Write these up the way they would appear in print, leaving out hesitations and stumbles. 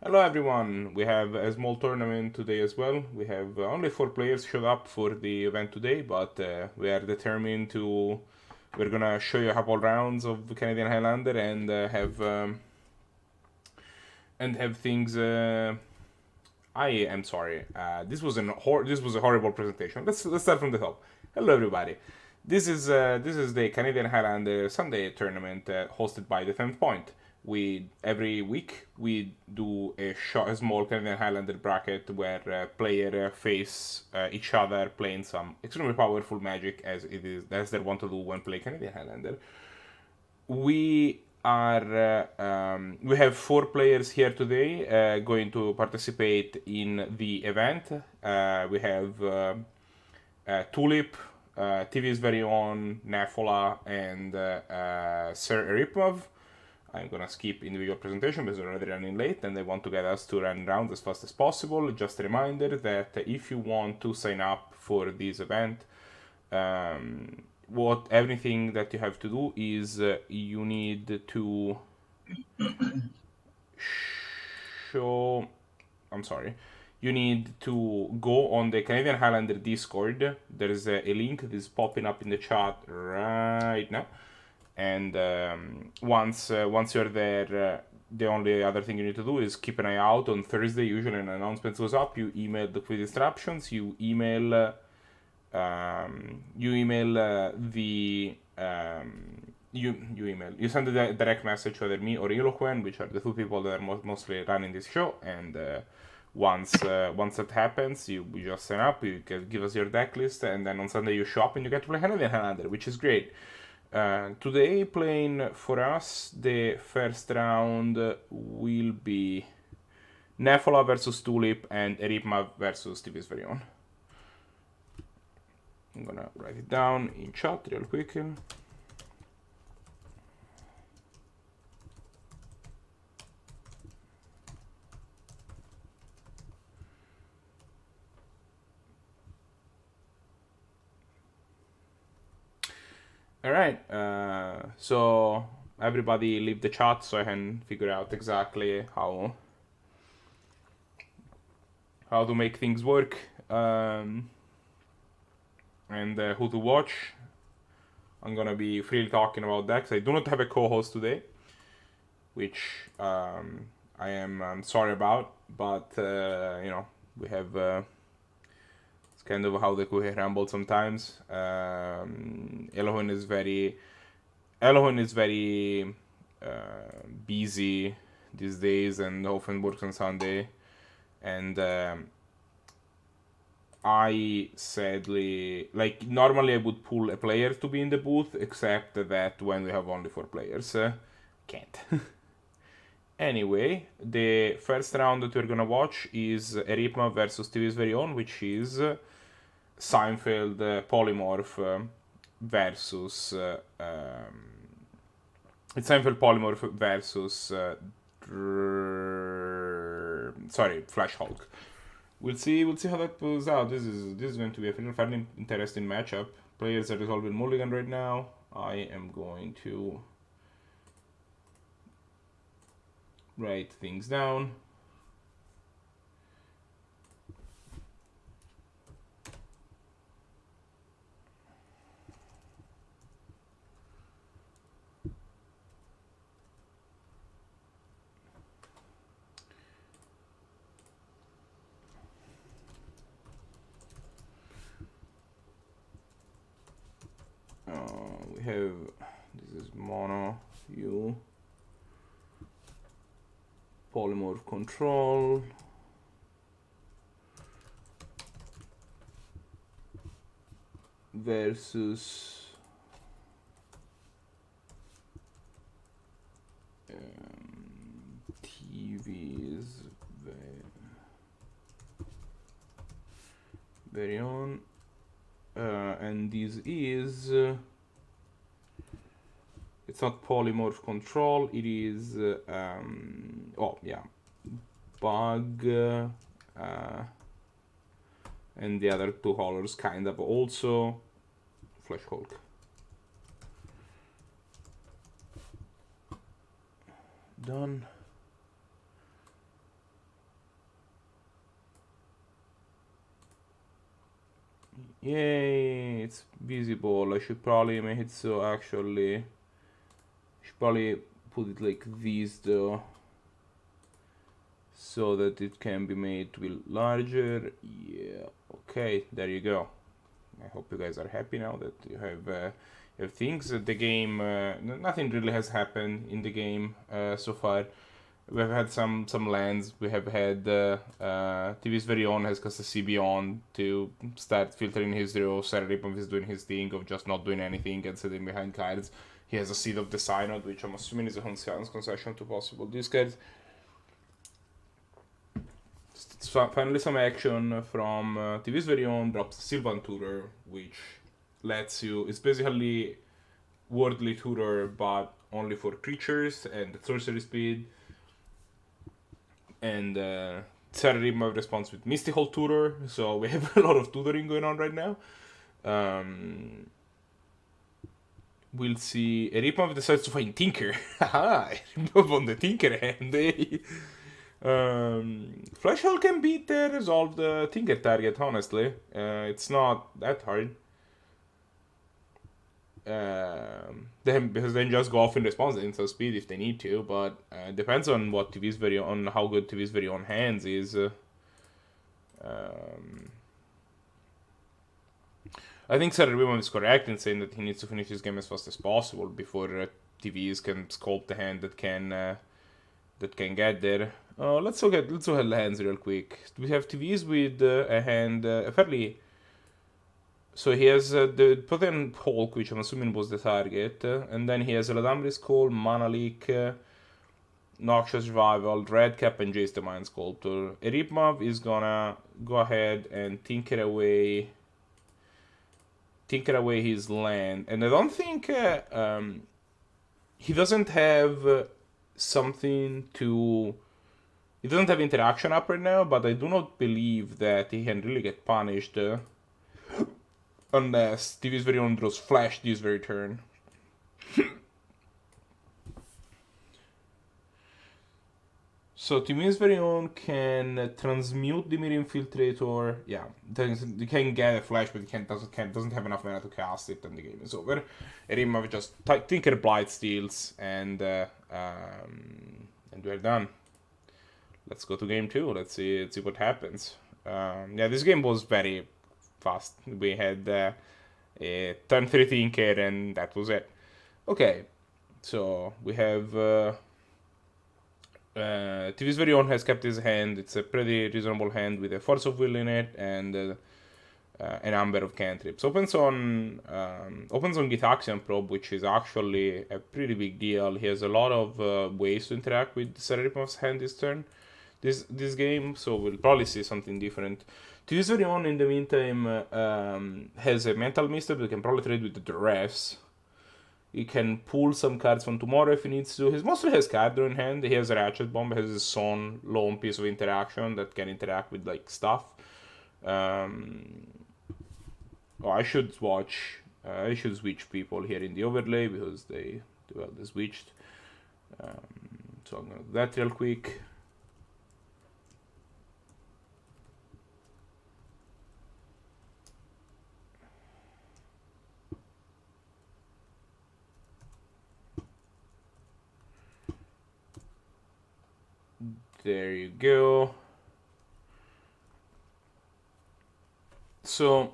Hello everyone, we have a small tournament today as well. We have only 4 players showed up for the event today, but we are determined to... We're gonna show you a couple rounds of Canadian Highlander and have things... I am sorry, this was a horrible presentation. Let's start from the top. Hello everybody. This is the Canadian Highlander Sunday tournament hosted by the 10th Point. Every week we do a small Canadian Highlander bracket where players face each other playing some extremely powerful magic as they want to do when play Canadian Highlander. We have 4 players here today going to participate in the event. We have TULIP, TVsVeryOwn, Nefola, and SirEripmav. I'm gonna skip individual presentation because we're already running late and they want to get us to run around as fast as possible. Just a reminder that if you want to sign up for this event, everything that you have to do is you need to you need to go on the Canadian Highlander Discord. There is a link that is popping up in the chat right now. And once you're there, the only other thing you need to do is keep an eye out on Thursday. Usually an announcement goes up. You email the quiz instructions. You email you send a direct message to either me or Eloquen, which are the 2 people that are mostly running this show. And once that happens, you just sign up. You can give us your deck list, and then on Sunday you show up and you get to play Canadian Highlander, which is great. Today, playing for us, the first round will be Nefola versus TULIP and SirEripmav versus TVsVeryOwn. I'm gonna write it down in chat real quick. Alright, so everybody leave the chat so I can figure out exactly how to make things work, and who to watch. I'm gonna be freely talking about decks. I do not have a co-host today, which I'm sorry about, but you know, we have kind of how the cookie ramble sometimes. Elohim is very busy these days and often works on Sunday, and I sadly, like, normally I would pull a player to be in the booth, except that when we have only 4 players, can't. Anyway, the first round that we're gonna watch is SirEripmav versus TVsVeryOwn, which is Seinfeld Polymorph versus it's Seinfeld Polymorph versus Flash Hulk. We'll see how that plays out. This is going to be a fairly interesting matchup. Players are resolving mulligan right now. I am going to write things down. We have, this is mono, you, polymorph control, versus TVsVeryOwn, and this is it's not polymorph control, it is bug, and the other 2 colors kind of also Flash Hulk. Done. Yay, it's visible. I should probably make it so actually. Should probably put it like this though, so that it can be made to be larger. Yeah, okay, there you go. I hope you guys are happy now that you have things. The game, nothing really has happened in the game so far. We have had some lands. We have had TVsVeryOwn has cast a CB on to start filtering his draw. SirEripmav is doing his thing of just not doing anything and sitting behind cards. He has a Seed of the Synod, which I'm assuming is a Hunsian's concession to possible discards. So finally some action from TVsVeryOwn drops Sylvan Tutor, which lets you, it's basically Wordly Tutor but only for creatures and sorcery speed. And SirEripmav responds with Mystical Tutor, so we have a lot of tutoring going on right now. We'll see. Eripmav decides to find Tinker. Haha, Eripmav on the Tinker hand. Fleshhole can beat the resolved Tinker target, honestly. It's not that hard. Because then just go off in response instant speed if they need to, but depends on what on how good TVsVeryOwn hands is. I think SirEripmav is correct in saying that he needs to finish his game as fast as possible before TVs can sculpt the hand that can get there. Let's look at the hands real quick. We have TVs with a hand fairly. So he has the Potent Hulk, which I'm assuming was the target, and then he has Eladamri's Call, Mana Leak, Noxious Revival, Redcap, and Jace the Mind Sculptor. Eripmav is gonna go ahead and tinker away his land, and I don't think he doesn't have something to. He doesn't have interaction up right now, but I do not believe that he can really get punished. Unless TVsVeryOwn draws Flash this very turn. So TVsVeryOwn can transmute the Mirror Infiltrator. Yeah, you can get a Flash, but he doesn't have enough mana to cast it, and the game is over. Eripmav just Tinker Blight Steals, and we're done. Let's go to game 2. Let's see what happens. Yeah, this game was very fast. We had a turn 3 Tinker, and that was it. Okay, so we have TVsVeryOwn has kept his hand. It's a pretty reasonable hand with a Force of Will in it and a number of cantrips. Opens on Gitaxian Probe, which is actually a pretty big deal. He has a lot of ways to interact with SirEripmav's hand this turn, this game, so we'll probably see something different. TVsVeryOwn, in the meantime, has a Mental Misstep that can probably trade with the refs. He can pull some cards from tomorrow if he needs to. He mostly has card draw in hand. He has a Ratchet Bomb, has his own lone piece of interaction that can interact with like stuff. I should switch people here in the overlay because they switched. So I'm gonna do that real quick. There you go. So,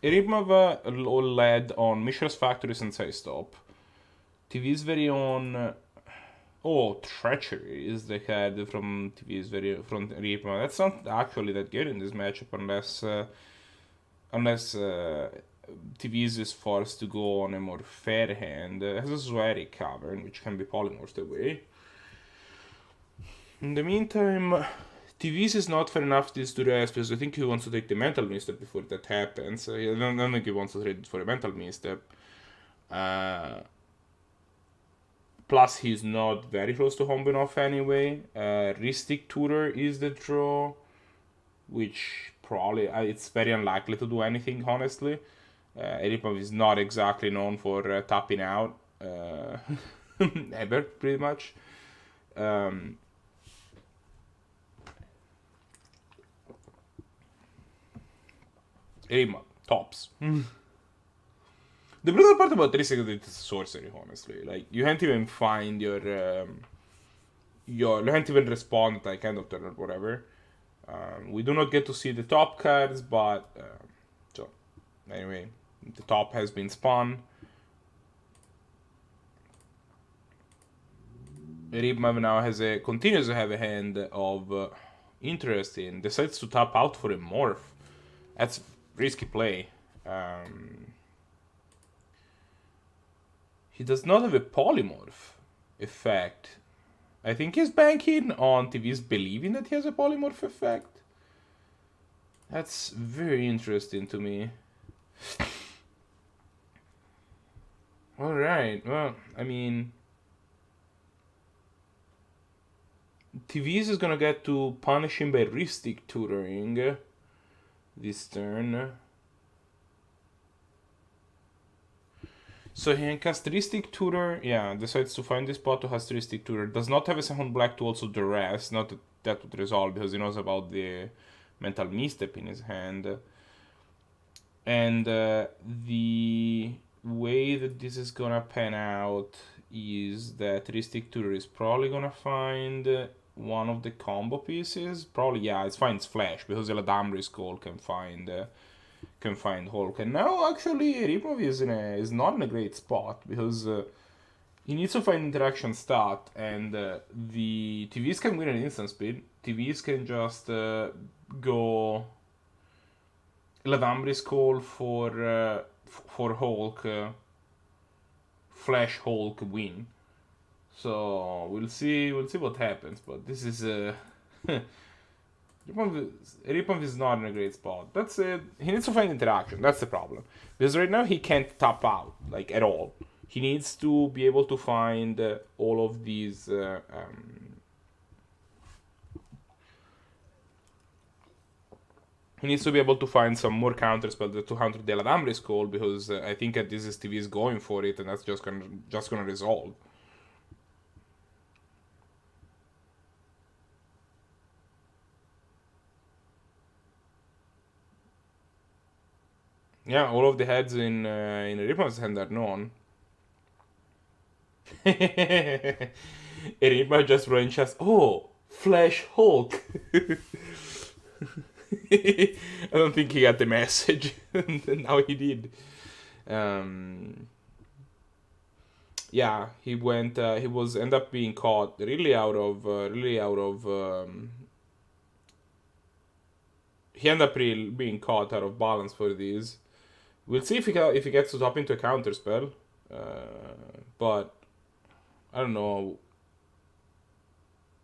Eripmav led on Mishra's Factories and Sidestop. TVsVeryOwn. Oh, Treachery is the card from from Eripmav. That's not actually that good in this matchup unless TVs is forced to go on a more fair hand. It has a Zoetic Cavern, which can be polymorphed away. In the meantime, TVs is not fair enough this to rest because I think he wants to take the Mental Misstep before that happens. I don't think he wants to trade it for a Mental Misstep. Plus, he's not very close to home enough anyway. Ristic Tutor is the draw, which probably it's very unlikely to do anything, honestly. Eripmav is not exactly known for tapping out ever, pretty much. SirEripmav, tops. The brutal part about 3 is sorcery, honestly. Like, you can't even find your you can't even respond like end of turn or whatever. We do not get to see the top cards, but so anyway, the top has been spun. SirEripmav now continues to have a hand of interesting. Decides to tap out for a morph. That's risky play. He does not have a polymorph effect. I think he's banking on TV's believing that he has a polymorph effect. That's very interesting to me. Alright, well, I mean, TV's is gonna get to punish him by Ristic tutoring this turn. So he can cast Ristic Tutor, yeah, decides to find this spot to cast Ristic Tutor. Does not have a second black to also duress, not that that would resolve because he knows about the mental misstep in his hand. And the way that this is gonna pan out is that Ristic Tutor is probably gonna find one of the combo pieces. Probably, yeah, it finds Flash because Eladamri's Skull can find Hulk. And now actually SirEripmav is not in a great spot because he needs to find interaction stat, and the TVs can win an instant speed. TVs can just go Eladamri's Call for Hulk, Flash Hulk win. So we'll see what happens, but this is SirEripmav is not in a great spot. That's it. He needs to find interaction. That's the problem. Because right now he can't tap out, like, at all. He needs to be able to find all of these... he needs to be able to find some more counterspell to counter the Eladamri's Call, because I think that this is TV is going for it, and that's just gonna resolve. Yeah, all of the heads in SirEripmav's hand are known. SirEripmav just range has, oh, Flash Hulk. I don't think he got the message. Now he did. Yeah, he went. He was end up being caught really out of. He ended up really being caught out of balance for these. We'll see if he gets to top into a counterspell, but I don't know.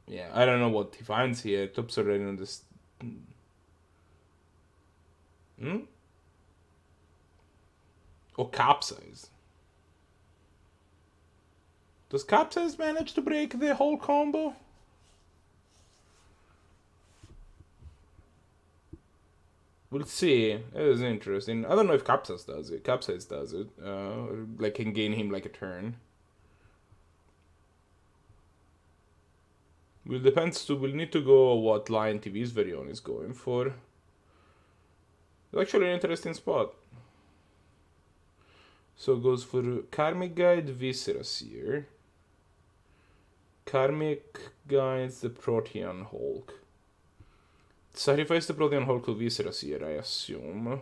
Yeah, I don't know what he finds here. Top's already on this. Or Capsize. Does Capsize manage to break the whole combo? We'll see. It is interesting. I don't know if Capsize does it. Like, can gain him like a turn. We'll need to go what line TVsVeryOwn is going for. It's actually an interesting spot. So it goes for Karmic Guide, Viscera Seer. Karmic Guides the Protean Hulk. Sacrifice the Protean Hulk to Viscera Seer, I assume.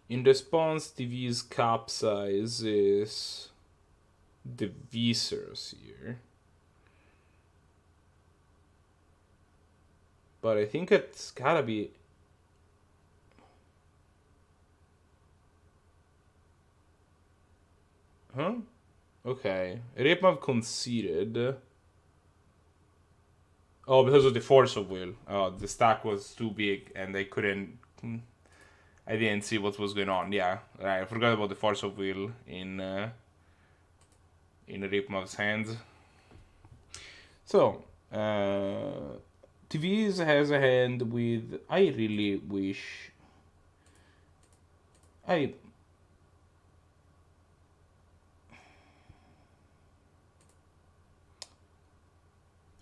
In response, TV's Capsize is the Viscera Seer. But I think it's gotta be... Huh? Okay. SirEripmav conceded. Oh, because of the force of will. Oh, the stack was too big and they couldn't... I didn't see what was going on. Yeah, I forgot about the force of will in SirEripmav's hands. So, TVs has a hand with... I really wish...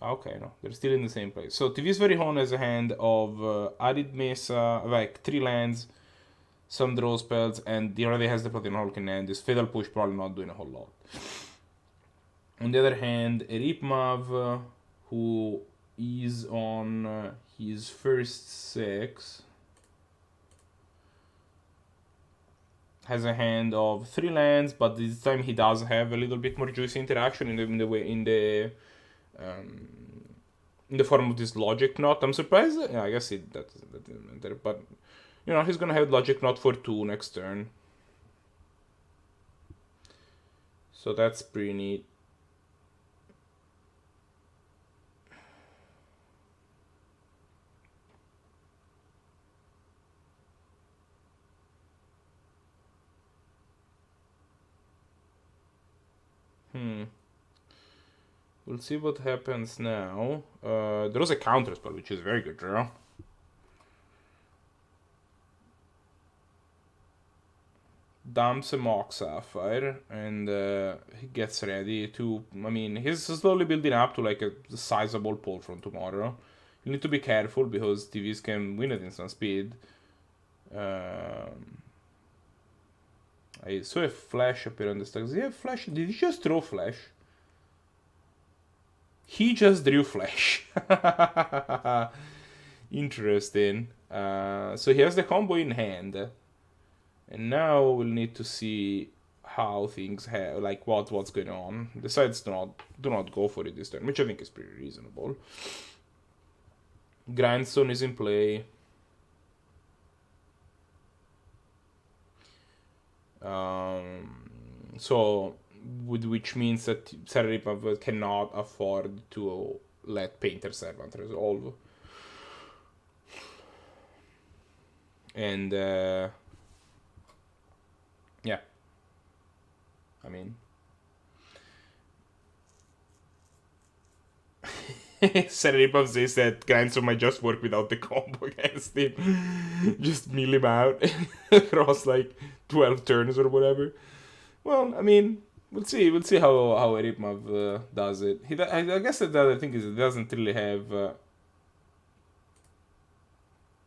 Okay, no, they're still in the same place. So TVsVeryOwn has a hand of Arid Mesa, like 3 lands, some draw spells, and he already has the Protean Hulk in hand. This Fatal Push probably not doing a whole lot. On the other hand, SirEripmav, who is on his first 6, has a hand of 3 lands, but this time he does have a little bit more juicy interaction in the form of this Logic Knot. I'm surprised. Yeah, I guess that didn't matter, but you know he's gonna have Logic Knot for 2 next turn, so that's pretty neat. We'll see what happens now. There was a counter spell, which is very good draw. Dumps a Mock Sapphire, and he gets ready to... I mean, he's slowly building up to like a sizable pull from tomorrow. You need to be careful, because TVs can win at instant speed. I saw a flash appear on the stack. Does he have flash? Did he just throw flash? He just drew flash. Interesting. So he has the combo in hand. And now we'll need to see how things have, like what's going on. Decides do not go for it this turn, which I think is pretty reasonable. Grindstone is in play. So, which means that SirEripmav cannot afford to let Painter Servant resolve. And yeah, I mean, SirEripmav says that Grindstone might just work without the combo against him. Just mill him out across like 12 turns or whatever. Well, I mean, we'll see how SirEripmav does it. I guess the other thing is it doesn't really have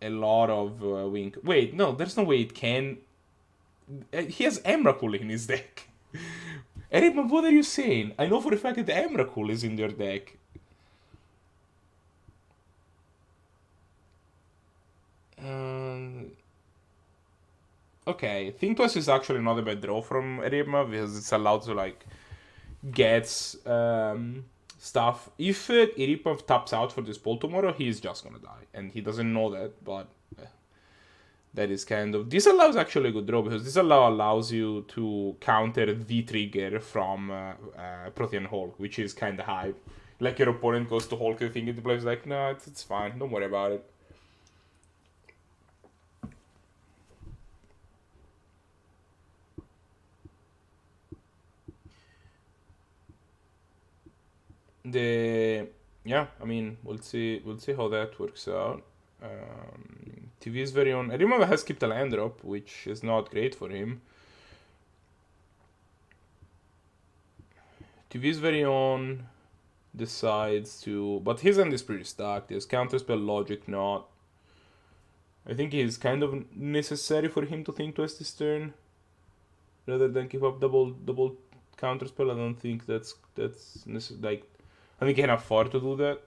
a lot of wink. Wait, no, there's no way it can. He has Emrakul in his deck. SirEripmav, what are you saying? I know for a fact that Emrakul is in your deck. Okay, Think Twice is actually not a bad draw from SirEripmav, because it's allowed to like get stuff. If SirEripmav taps out for this pull tomorrow, he's just gonna die, and he doesn't know that. But that is kind of... Disallow is actually a good draw, because Disallow allows you to counter the trigger from Protean Hulk, which is kind of high. Like your opponent goes to Hulk, the thing into play is like, no, it's fine, don't worry about it. Yeah, I mean, we'll see how that works out. TVsVeryOwn. I remember has skipped a land drop, which is not great for him. TVsVeryOwn decides to, but his end is pretty stacked. There's counterspell, Logic Knot. I think it's kind of necessary for him to think twice this turn, rather than keep up double counterspell. I don't think that's like, I think he can afford to do that.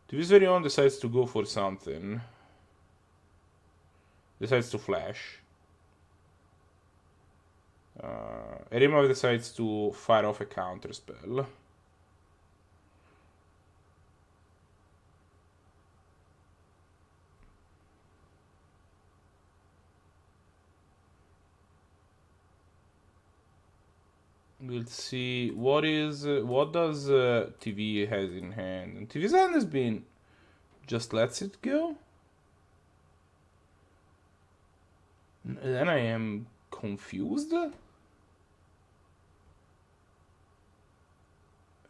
TVsVeryOwn decides to go for something. Decides to flash. SirEripmav decides to fire off a counterspell. We'll see what does TV has in hand. And TV's hand has been just lets it go. Then I am confused.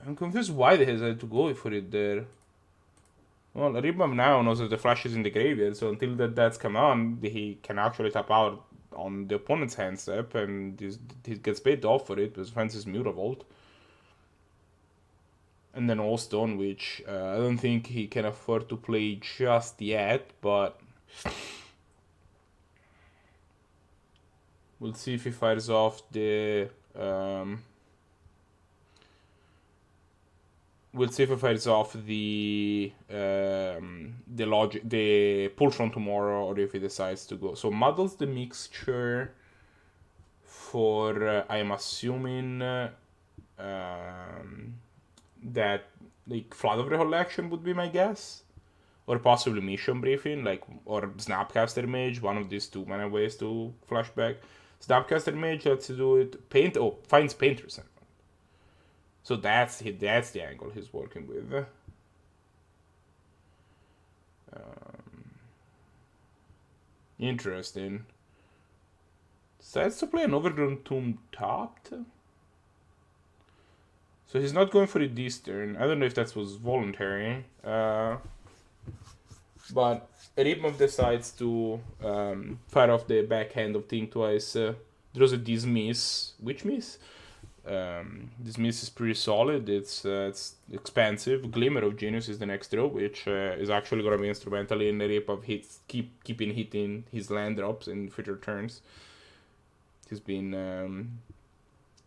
I'm confused why they decided to go for it there. Well, SirEripmav now knows that the flash is in the graveyard, so until that's come on, he can actually tap out on the opponent's hand step, and he gets paid off for it because Francis Mutavolt. And then all stone, which I don't think he can afford to play just yet, but we'll see if he fires off the logic, the pull from tomorrow, or if he decides to go. So muddles the mixture for I am assuming that like Flood of Recollection would be my guess, or possibly Mission Briefing, like, or Snapcaster Mage, one of these two mana ways to flashback. Snapcaster Mage lets you do it. Finds Painter Servant. So that's the angle he's working with. Interesting. Decides to play an Overgrown Tomb tapped. So he's not going for it this turn. I don't know if that was voluntary. But SirEripmav decides to fire off the backhand of Think Twice. Draws a Dismiss. Which miss? Dismiss is pretty solid. It's expensive. Glimmer of Genius is the next draw, which is actually going to be instrumental in SirEripmav keeping hitting his land drops in future turns. He's been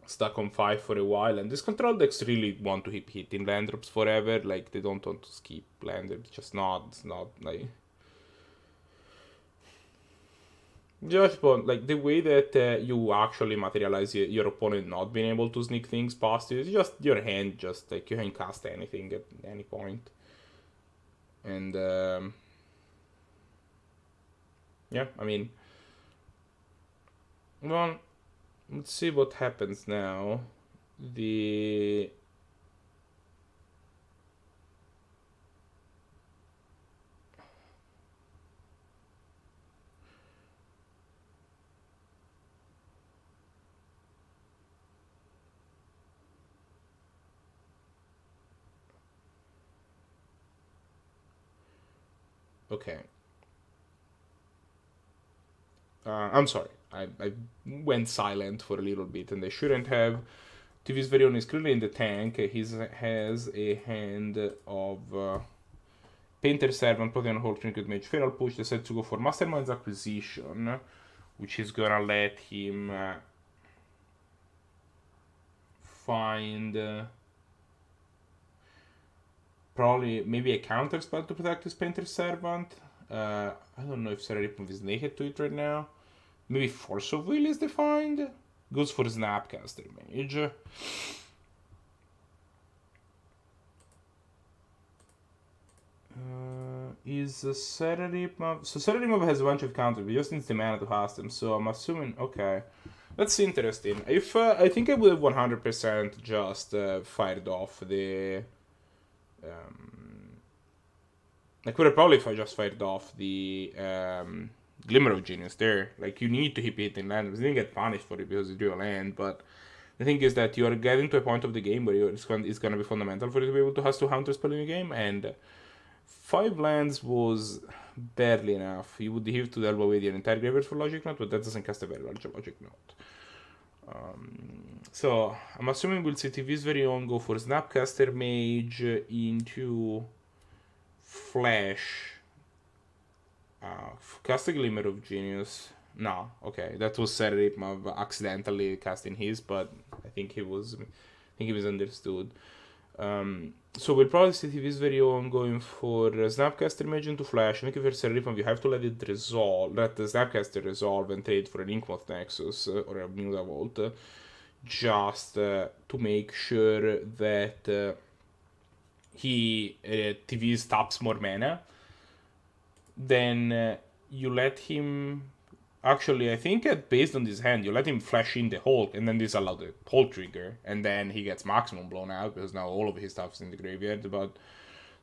stuck on 5 for a while, and this control decks really want to keep hitting land drops forever. Like, they don't want to skip land drops. It's not like... Just like the way that you actually materialize your opponent not being able to sneak things past you is just your hand, just like you can cast anything at any point. And yeah, I mean, well, let's see what happens now. Okay. I'm sorry. I went silent for a little bit, and I shouldn't have. TVsVeryOwn is clearly in the tank. He has a hand of Painter Servant, Protean Hold, Trinket Mage, Feral Push. Decides to go for Mastermind's Acquisition, which is gonna let him find probably maybe a counter spell to protect his Painter Servant. I don't know if SirEripmav is naked to it right now. Maybe Force of Will is defined. Goes for Snapcaster Mage. Is SirEripmav... So SirEripmav has a bunch of counters, but just needs the mana to cast them. So I'm assuming... Okay. That's interesting. If I think I would have 100% just fired off the... I could have probably just fired off the Glimmer of Genius there. Like, you need to keep hitting land. You didn't get punished for it because you drew a land, but the thing is that you are getting to a point of the game where it's going to be fundamental for you to be able to cast 2 counterspell in a game, and 5 lands was barely enough. You would have to delve away the entire graveyard for Logic Note, but that doesn't cast a very large Logic Note. So, I'm assuming we'll see TVsVeryOwn go for Snapcaster Mage into Flash. Cast a Glimmer of Genius. No, okay, that was SirEripmav accidentally casting his, but I think he was understood. So we'll probably see TVsVeryOwn going for Snapcaster Mage into Flash. I think if you're SirEripmav, you have to let the Snapcaster resolve and trade for an Inkmoth Nexus or a Muda Vault, just to make sure that he TVs taps more mana. Then you let him... Actually, I think based on this hand, you let him flash in the Hulk, and then disallow the Hulk trigger, and then he gets maximum blown out, because now all of his stuff is in the graveyard. But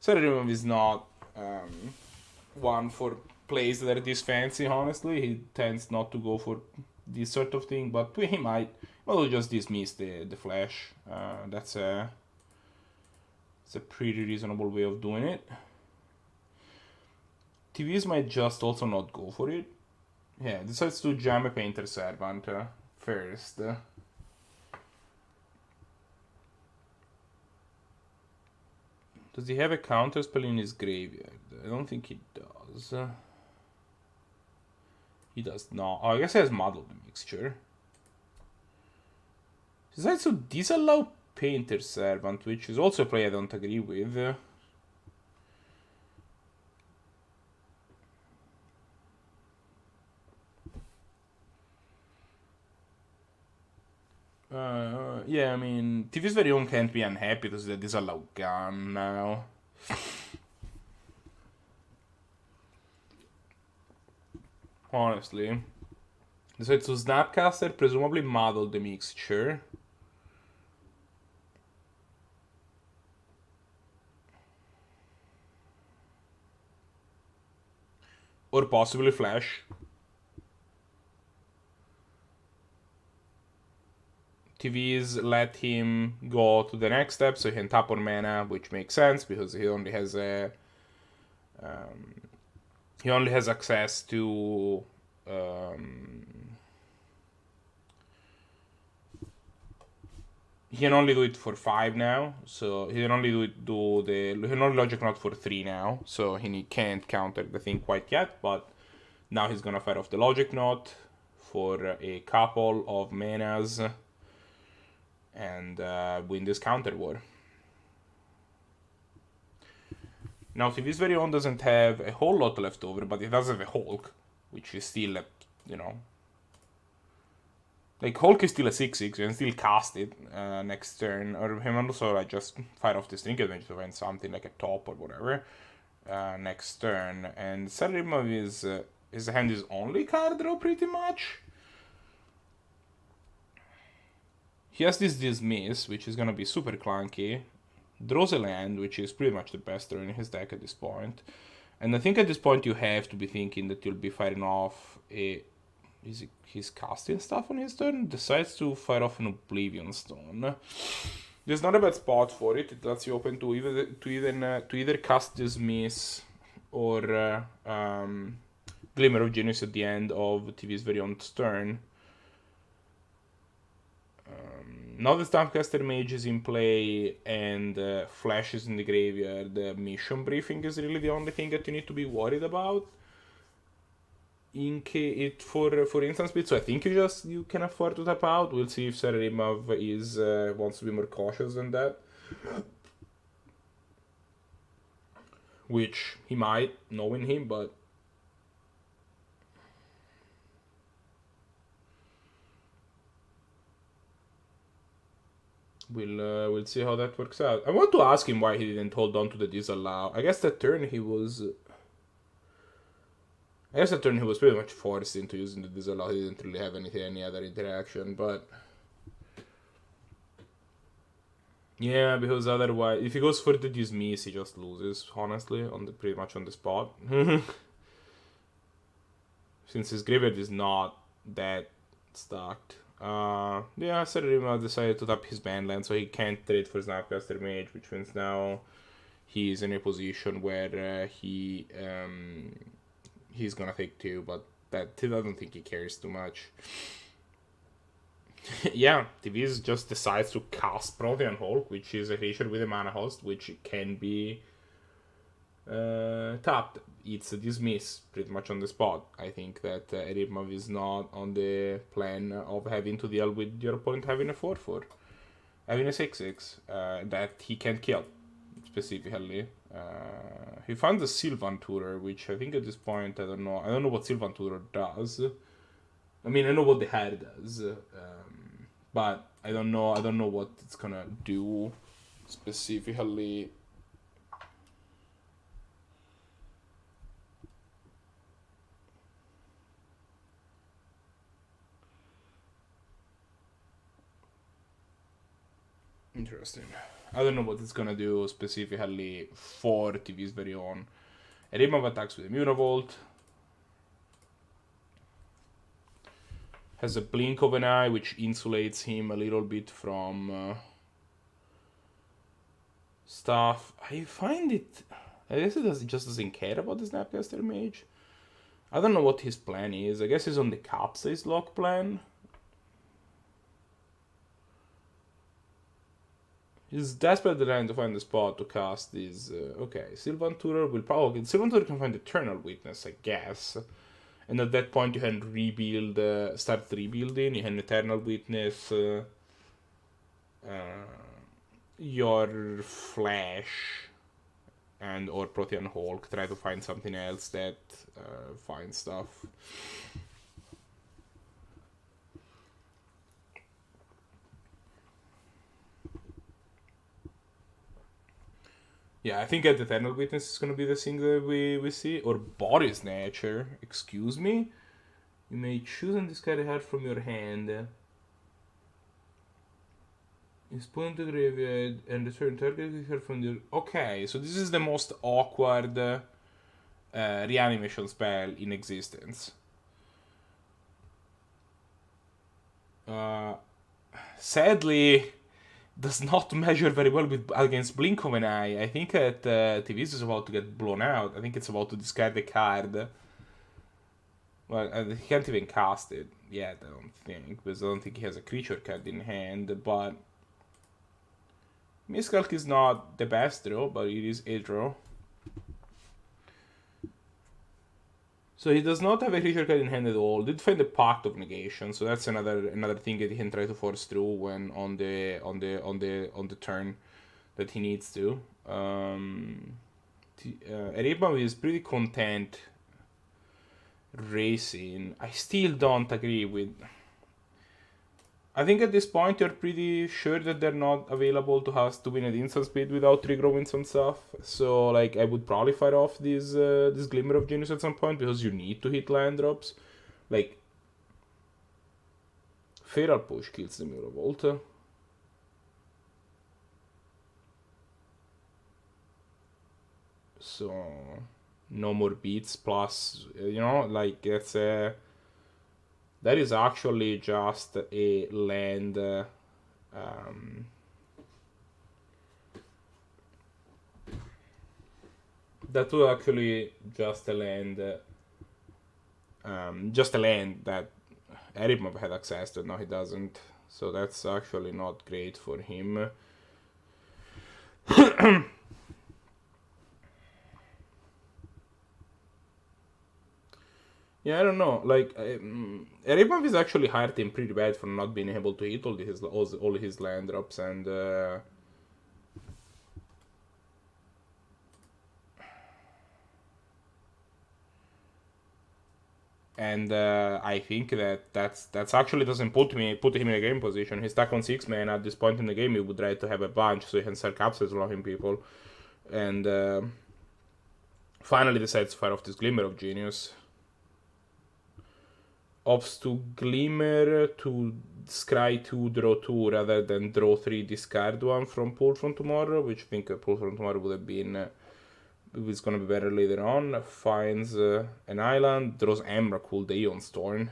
SirEripmav is not one for plays that are this fancy, honestly. He tends not to go for this sort of thing, but he might well just dismiss the flash. That's a pretty reasonable way of doing it. TVs might just also not go for it. Yeah, decides to jam a Painter Servant first. Does he have a counter spell in his graveyard? I don't think he does. He does not. Oh, I guess he has Muddle the Mixture. He decides to disallow Painter Servant, which is also a play I don't agree with. Yeah, I mean, TVsVeryOwn can't be unhappy to see the disallow gun now. Honestly. Decides to Snapcaster, presumably Muddle the Mixture. Or possibly Flash. TVs let him go to the next step, so he can tap on mana, which makes sense because he only has access to he can only do it for 5 now, so he can only he can only Logic Knot for 3 now, so he can't counter the thing quite yet, but now he's gonna fire off the Logic Knot for a couple of manas and win this counter war. Now, TVsVeryOwn doesn't have a whole lot left over, but it does have a Hulk, which is still, like, Hulk is still a 6/6, you can still cast it next turn, or him also just fire off this Trinket Mage to find something like a top or whatever next turn. And SirEripmav is his hand is only card draw pretty much. He has this Dismiss, which is gonna be super clunky. Draws a land, which is pretty much the best draw in his deck at this point. And I think at this point you have to be thinking that you'll be firing off he's casting stuff on his turn. Decides to fire off an Oblivion Stone. There's not a bad spot for it. It lets you open to either cast Dismiss or Glimmer of Genius at the end of TVsVeryOwn's turn. Now the Snapcaster Mage is in play and Flash is in the graveyard, the mission briefing is really the only thing that you need to be worried about. For instance bit, so I think you can afford to tap out. We'll see if SirEripmav wants to be more cautious than that. Which he might, knowing him, but we'll see how that works out. I want to ask him why he didn't hold on to the disallow. I guess that turn he was pretty much forced into using the disallow. He didn't really have any other interaction, but yeah, because otherwise, if he goes for the Dismiss, he just loses. Honestly, pretty much on the spot. Since his graveyard is not that stacked. Yeah, SirEripmav decided to tap his bandland, so he can't trade for Snapcaster Mage, which means now he's in a position where he's gonna take 2, but I don't think he cares too much. Yeah, TVs just decides to cast Protean Hulk, which is a creature with a mana host, which can be tapped. It's a Dismiss pretty much on the spot. I think that Eripmav is not on the plan of having to deal with your opponent having a 4/4, having a 6/6 that he can't kill specifically. He found the Sylvan Tutor, which I think at this point I don't know what Sylvan Tutor does. I mean, I know what the hair does, but I don't know what it's gonna do specifically. Interesting. I don't know what it's gonna do specifically for TVsVeryOwn. Eripmav attacks with Immunavolt. Has a blink of an eye, which insulates him a little bit from stuff. I find it... I guess he just doesn't care about the Snapcaster Mage. I don't know what his plan is. I guess he's on the Capsize lock plan. He's desperately trying to find a spot to cast these. Okay, Sylvanturer will probably. Sylvanturer can find Eternal Witness, I guess. And at that point, you can rebuild, start rebuilding. You can Eternal Witness your Flash and or Protean Hulk. Try to find something else that finds stuff. Yeah, I think Eternal Witness is gonna be the thing that we see. Or Body Snatcher, excuse me. You may choose and discard a heart from your hand. Is put into the graveyard and return target card from your... Okay, so this is the most awkward reanimation spell in existence. Sadly, does not measure very well against Blink of an Eye. I think that TVs is about to get blown out. I think it's about to discard the card. Well, he can't even cast it yet, I don't think, because I don't think he has a creature card in hand, but... Miscalc is not the best draw, but it is a draw. So he does not have a creature card in hand at all. Did find the Pact of Negation, so that's another thing that he can try to force through when on the turn that he needs to. SirEripmav is pretty content racing. I still don't agree with... I think at this point you're pretty sure that they're not available to win at instant speed without regrowing and stuff. So like I would probably fire off this Glimmer of Genius at some point because you need to hit land drops. Like Feral Push kills the Muravolt. So no more beats plus like it's a... That is actually just a land. That was actually just a land. Just a land that SirEripmav had access to. No, he doesn't. So that's actually not great for him. Yeah, I don't know. Like, SirEripmav is actually hurting pretty bad for not being able to hit all his land drops, and I think that's actually doesn't put him in a game position. He's stuck on 6 man at this point in the game. He would try to have a bunch so he can start capsuling people, and finally decides to fire off this Glimmer of Genius. Opts to Glimmer to scry 2, draw 2 rather than draw 3, discard 1 from Pull from Tomorrow, which I think Pull from Tomorrow would have been... it's gonna be better later on. Finds an island, draws Emrakul, the Aeon Storm.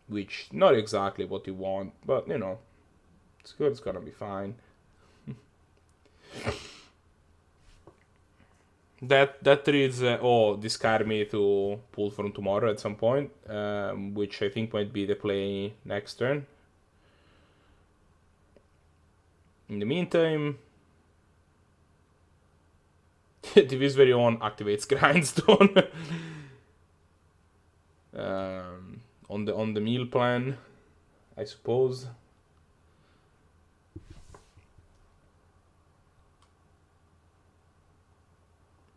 Which, not exactly what you want, but it's good, it's gonna be fine. That reads, discard me to Pull from Tomorrow at some point, which I think might be the play next turn. In the meantime, TVsVeryOwn activates Grindstone on the meal plan, I suppose.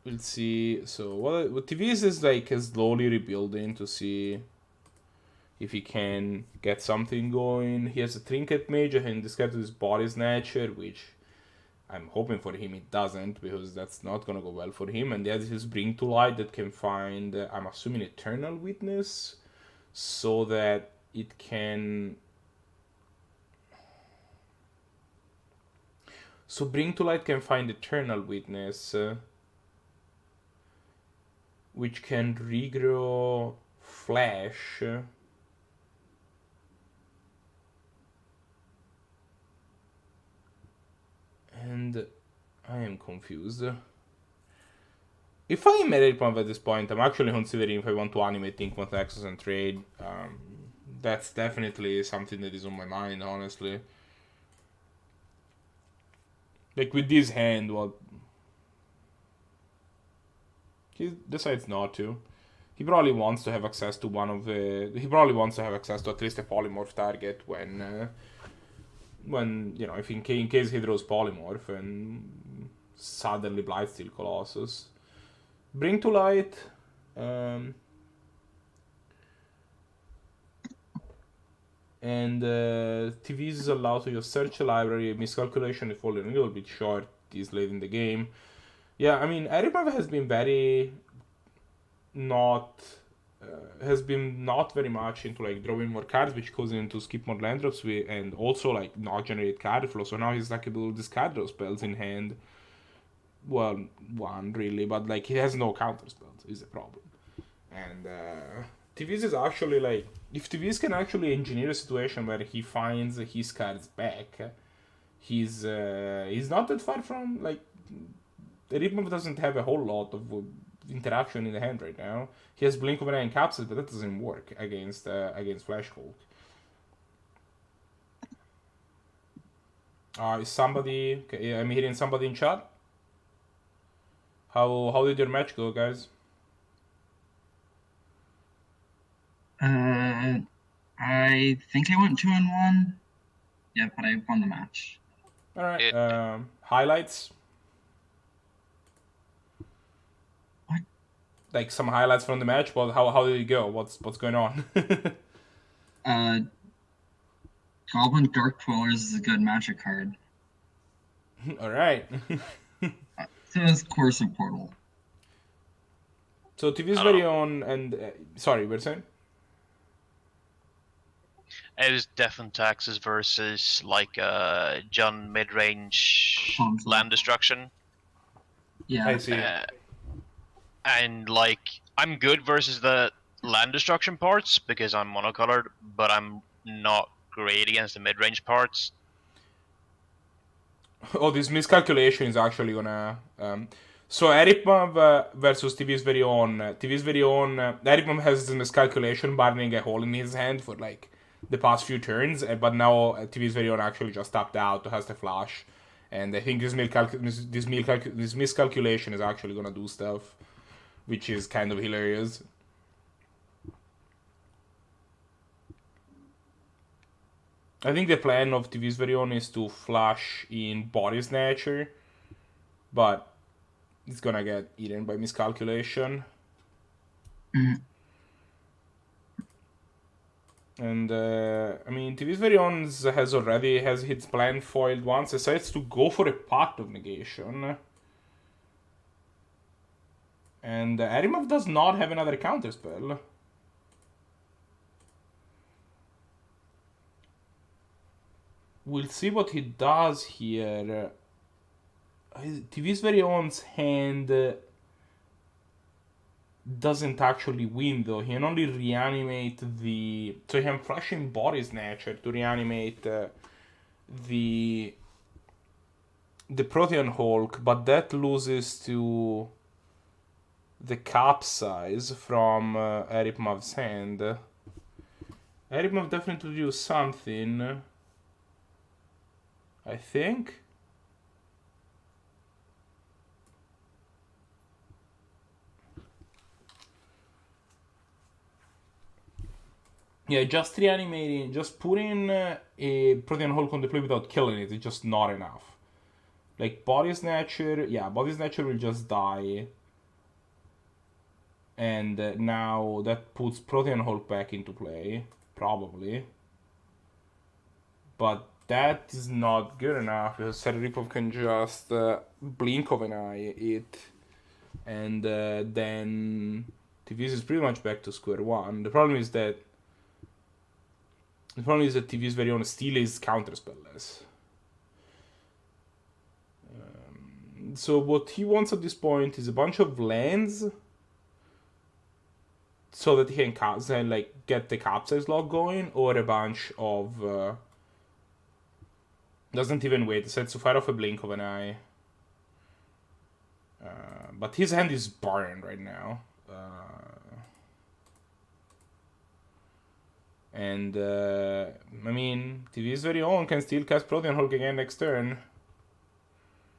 We'll see. So what TVs is like slowly rebuilding to see if he can get something going. He has a Trinket Mage and discard his Body Snatcher, which I'm hoping for him it doesn't, because that's not gonna go well for him. And he has his Bring to Light that can find, I'm assuming, Eternal Witness, so that it can... So Bring to Light can find Eternal Witness, which can regrow Flash. And I am confused. If I am SirEripmav at this point, I'm actually considering if I want to animate Inkmoth Nexus and trade. That's definitely something that is on my mind, honestly. Like with this hand, what he decides not to. He probably wants to have access to one of the. He probably wants to have access to at least a polymorph target when you know, if in case he draws polymorph and suddenly Blightsteel Colossus. Bring to light. And TVs is allowed to use search library. Miscalculation if falling a little bit short is late in the game. Yeah, I mean, SirEripmav has been very not has been not very much into like drawing more cards, which goes into skip more land drops and also like not generate card flow. So now he's like able to discard those spells in hand. Well, one really, but like he has no counter spells is the problem. And TVs is actually like, if TVs can actually engineer a situation where he finds his cards back, he's not that far from like. SirEripmav doesn't have a whole lot of interaction in the hand right now. He has Blink of an Eye and Capsules, but that doesn't work against Flash Hulk. Is somebody? Okay, I'm hearing somebody in chat. How did your match go, guys? I think I went 2-1. Yeah, but I won the match. All right. Highlights. What? Like some highlights from the match. Well, how did it go? What's going on? Goblin Dark Dwellers is a good magic card. All right. So is Corsive Portal. So TVsVeryOwn and sorry, we're saying. It was Death and Taxes versus like John mid-range land destruction. Yeah, I see. And like I'm good versus the land destruction parts because I'm monocolored, but I'm not great against the mid-range parts. Oh, this miscalculation is actually gonna. So SirEripmav versus TVsVeryOwn. TVsVeryOwn. SirEripmav has this miscalculation, burning a hole in his hand for like the past few turns, but now TVsVeryOwn actually just tapped out, has the flash, and I think this miscalculation is actually gonna do stuff, which is kind of hilarious. I think the plan of TVsVeryOwn is to flash in Body Snatcher, but it's gonna get eaten by miscalculation. And I mean, TVsVeryOwn has its plan foiled once. Decides to go for a Pact of Negation. And SirEripmav does not have another counterspell. We'll see what he does here. TVsVeryOwn's hand doesn't actually win though. He can only reanimate the. So he can flash in Body Snatcher to reanimate the Protean Hulk, but that loses to the Capsize from SirEripmav's hand. SirEripmav definitely do something, I think. Yeah, just reanimating, just putting a Protean Hulk on the play without killing it is just not enough. Like Body Snatcher, yeah, Body Snatcher will just die. And now that puts Protean Hulk back into play, probably. But that is not good enough because SirEripmav can just blink of an eye it, and then TVs is pretty much back to square one. The problem is that TVsVeryOwn still is counterspellless. So what he wants at this point is a bunch of lands, so that he can like get the Capsize lock going, or a bunch of. Doesn't even wait. Decides to fire off a blink of an eye. But his hand is burned right now. And, I mean, TVsVeryOwn can still cast Protean Hulk again next turn.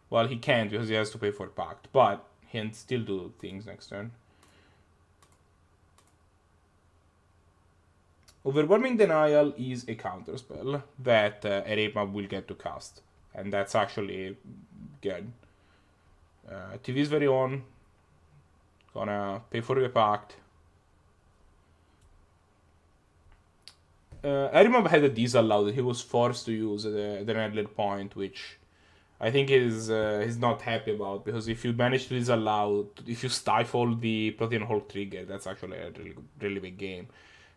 Well, he can't because he has to pay for Pact, but he can still do things next turn. Overwhelming Denial is a counterspell that SirEripmav will get to cast, and that's actually good. TVsVeryOwn gonna pay for the Pact. SirEripmav had a disallow that he was forced to use the Nedler point, which I think he's not happy about, because if you manage to disallow, if you stifle the Protean Hulk trigger, that's actually a really big game.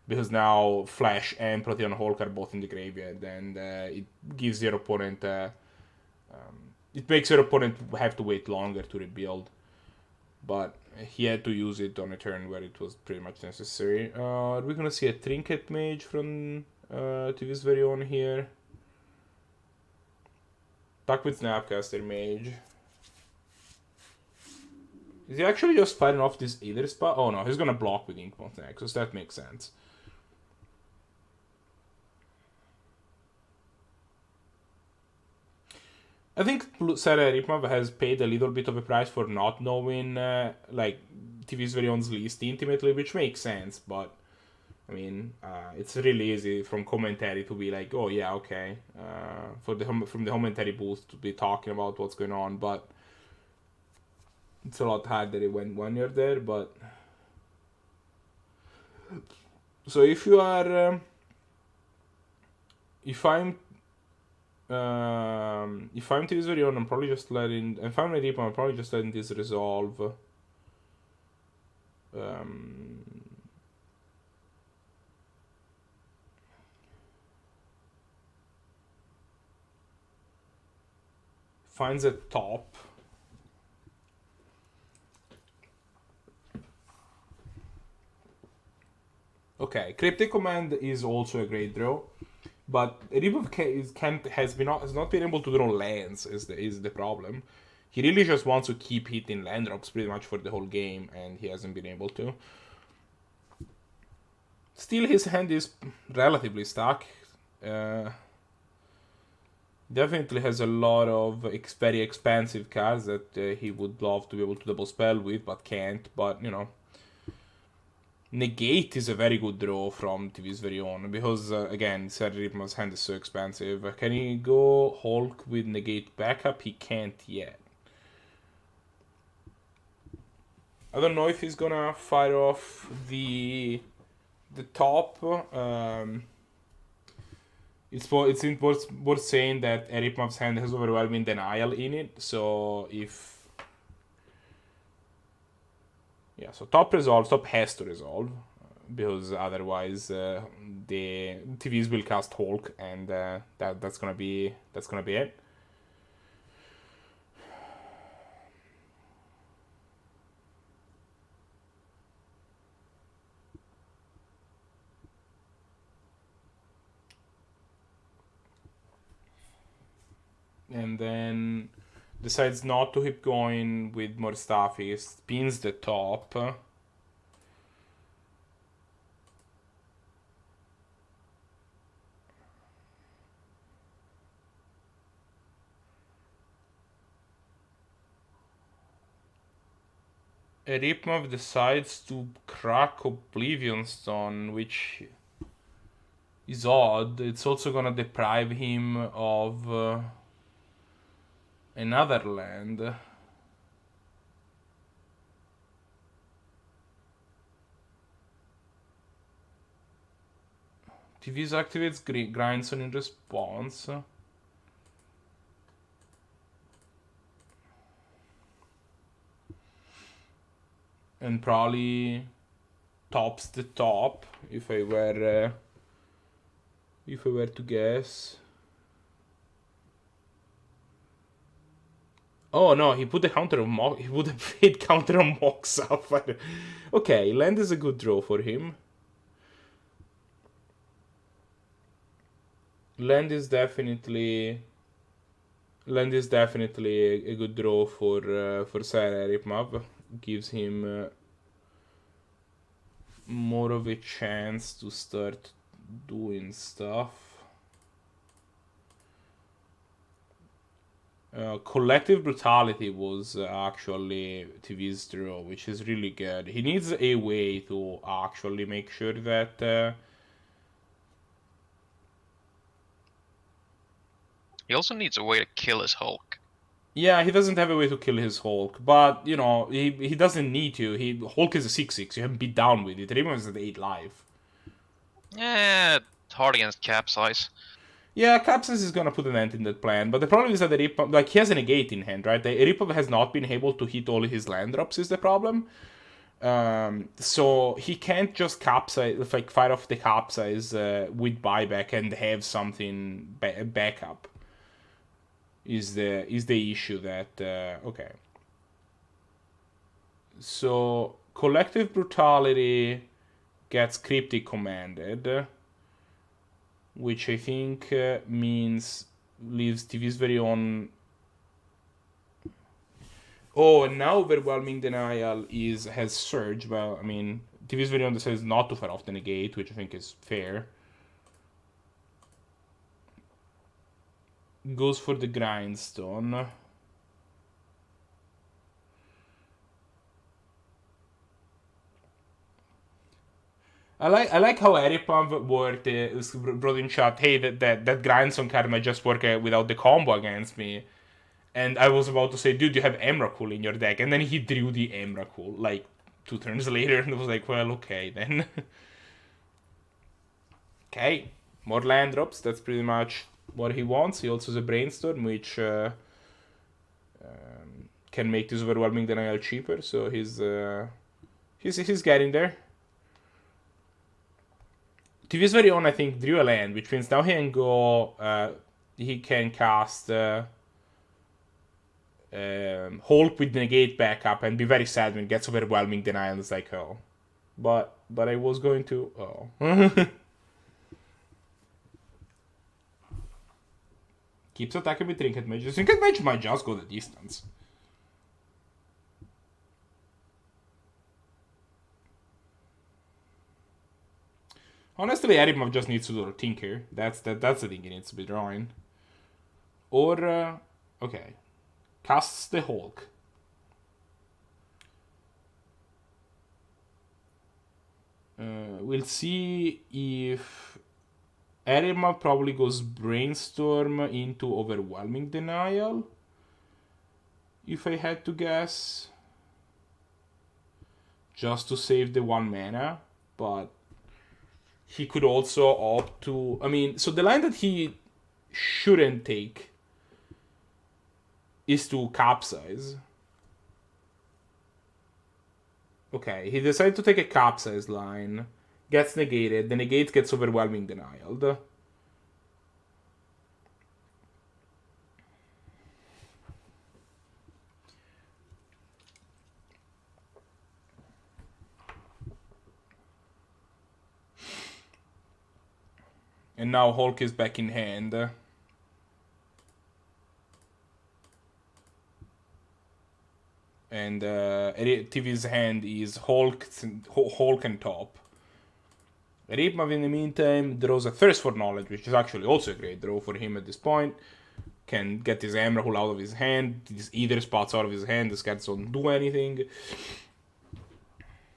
Because now Flash and Protean Hulk are both in the graveyard, and it gives your opponent... it makes your opponent have to wait longer to rebuild. But he had to use it on a turn where it was pretty much necessary. Are we gonna see a Trinket Mage from TVsVeryOwn here? Attack with Snapcaster Mage. Is he actually just firing off this Aether spell? Oh no, he's gonna block with Inkmoth Nexus. That makes sense. I think SirEripmav has paid a little bit of a price for not knowing like TVsVeryOwn's list intimately, which makes sense, but I mean, it's really easy from commentary to be like, oh yeah, okay, from the commentary booth to be talking about what's going on, but it's a lot harder when you're there. But so if you are, if I'm TVsVeryOwn, I'm probably just letting. If I'm SirEripmav, I'm probably just letting this resolve. Finds a top. Okay, Cryptic Command is also a great draw, but SirEripmav has not been able to draw lands is the problem. He really just wants to keep hitting land drops pretty much for the whole game, and he hasn't been able to. Still, his hand is relatively stuck. Definitely has a lot of very expensive cards that he would love to be able to double spell with, but can't. But, you know, Negate is a very good draw from TVsVeryOwn, because, again, SirEripmav's hand is so expensive. Can he go Hulk with Negate backup? He can't yet. I don't know if he's gonna fire off the top. It's worth saying that SirEripmav's hand has Overwhelming Denial in it, so if... Yeah, so top has to resolve, because otherwise the TVs will cast Hulk, and that's gonna be it. And then decides not to keep going with more stuff. He spins the top. SirEripmav decides to crack Oblivion Stone, which is odd. It's also gonna deprive him of another land. TVs activates Grindstone in response. And probably tops the top, if I were to guess. Oh no, he put the counter on Mox. He would have paid counter on Mox Sapphire. Okay, land is a good draw for him. Land is definitely a good draw for SirEripmav. Gives him more of a chance to start doing stuff. Collective Brutality was actually TV's draw, which is really good. He needs a way to actually make sure that... He also needs a way to kill his Hulk. Yeah, he doesn't have a way to kill his Hulk, but, you know, he doesn't need to. Hulk is a 6/6, you haven't beat down with it. Raymond is at 8 life. Yeah, hard against Capsize. Yeah, Capsize is gonna put an end in that plan, but the problem is that Eripmav, like, he has a negate in hand, right? Eripmav has not been able to hit all his land drops is the problem. So he can't just capsize, like, fire off the Capsize with buyback and have something backup. Is the issue that okay. So Collective Brutality gets Cryptic commanded, which I think means leaves TVsVeryOwn. Oh, and now Overwhelming Denial has Surge. Well, I mean, TVsVeryOwn decides not to fire off the negate, which I think is fair. Goes for the Grindstone. I like how EripMav worked. Brought in chat. Hey, that Grindstone card might just work without the combo against me. And I was about to say, dude, you have Emrakul in your deck, and then he drew the Emrakul like 2 turns later, and I was like, well, okay then. Okay, more land drops. That's pretty much what he wants. He also has a Brainstorm, which can make this Overwhelming Denial cheaper. So he's getting there. TVsVeryOwn, I think, drew a land, which means now he can go. He can cast Hulk with negate backup and be very sad when it gets Overwhelming Denial. It's like, oh, but I was going to Keeps attacking with Trinket Mage. Trinket Mage might just go the distance. Honestly, EripMav just needs to do a Tinker. That's the thing he needs to be drawing. Or, okay. Casts the Hulk. We'll see if EripMav probably goes Brainstorm into Overwhelming Denial. If I had to guess. Just to save the 1 mana. But he could also opt to... I mean, so the line that he shouldn't take is to Capsize. Okay, he decided to take a Capsize line. Gets negated. The negate gets Overwhelming Denialed. And now Hulk is back in hand. And TV's hand is Hulk and top. EripMav in the meantime draws a Thirst for Knowledge, which is actually also a great draw for him at this point. Can get his Emrakul out of his hand, either spots out of his hand, this cards don't do anything.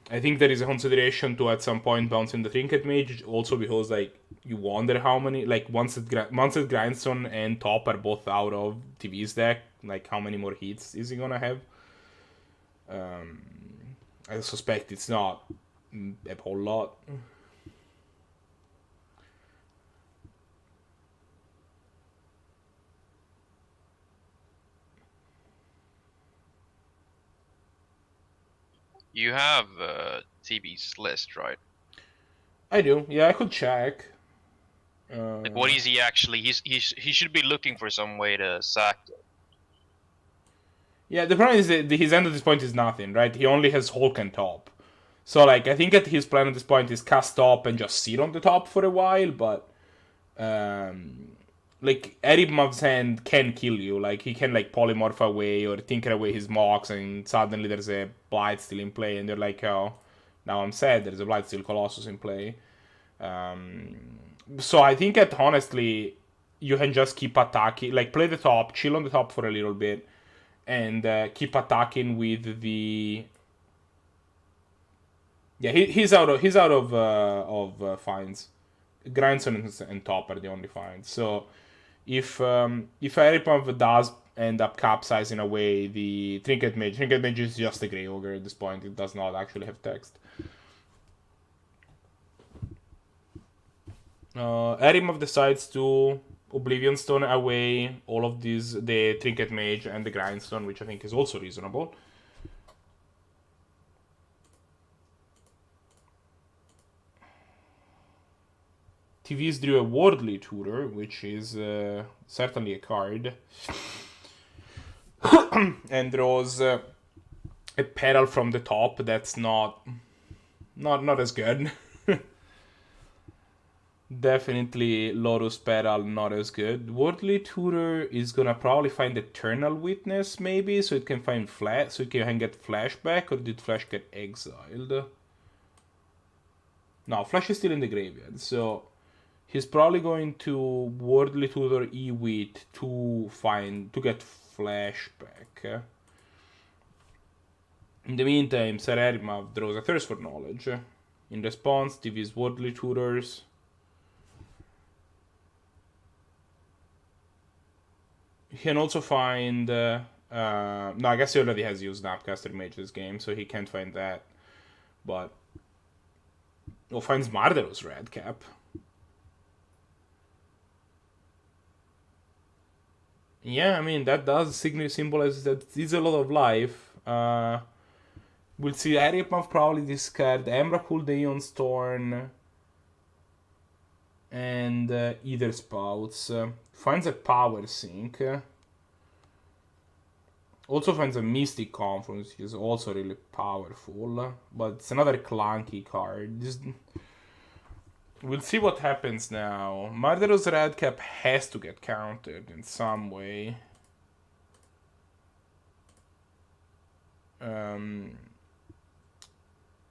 I think there is a consideration to at some point bouncing the Trinket Mage, also because like you wonder how many, like once that Grindstone and Top are both out of TV's deck, like how many more hits is he gonna have? I suspect it's not a whole lot. You have TB's list, right? I do. Yeah, I could check. Like, what is he actually? He should be looking for some way to sack it. Yeah, the problem is that his end at this point is nothing, right? He only has Hulk and top. So, like, I think that his plan at this point is cast top and just sit on the top for a while, but... like, EripMav's hand can kill you. Like, he can, like, polymorph away or tinker away his mocks, and suddenly there's a Blightsteel in play, and you're like, oh, now I'm sad, there's a Blightsteel Colossus in play. So I think that honestly, you can just keep attacking, like play the top, chill on the top for a little bit, and keep attacking with the. Yeah, he's out of finds. Grindstone and top are the only finds. So if SirEripmav does end up capsizing away the Trinket Mage is just a Grey Ogre at this point. It does not actually have text. SirEripmav decides to Oblivion Stone away all of these, the Trinket Mage and the Grindstone, which I think is also reasonable. TVs drew a Worldly Tutor, which is certainly a card. And draws a Peril from the top that's not as good. Definitely Lotus Peril not as good. Worldly Tutor is gonna probably find Eternal Witness maybe, so it can find Flash, so it can get Flashback, or did Flash get exiled? No, Flash is still in the graveyard, so he's probably going to Worldly Tutor Ewit to get Flashback. In the meantime, SirEripmav draws a Thirst for Knowledge. In response, TV's Worldly Tutors. He can also find. No, I guess he already has used Snapcaster Mage this game, so he can't find that. But. Well, finds Marderos Redcap. Yeah, I mean, that does symbolize that it's a lot of life. We'll see SirEripmav probably discard Emrakul, Daeon Storm, and Either Spouts. Finds a Power Sink. Also finds a Mystic Confluence, which is also really powerful. But it's another clunky card. We'll see what happens now. Marderos Redcap has to get countered in some way.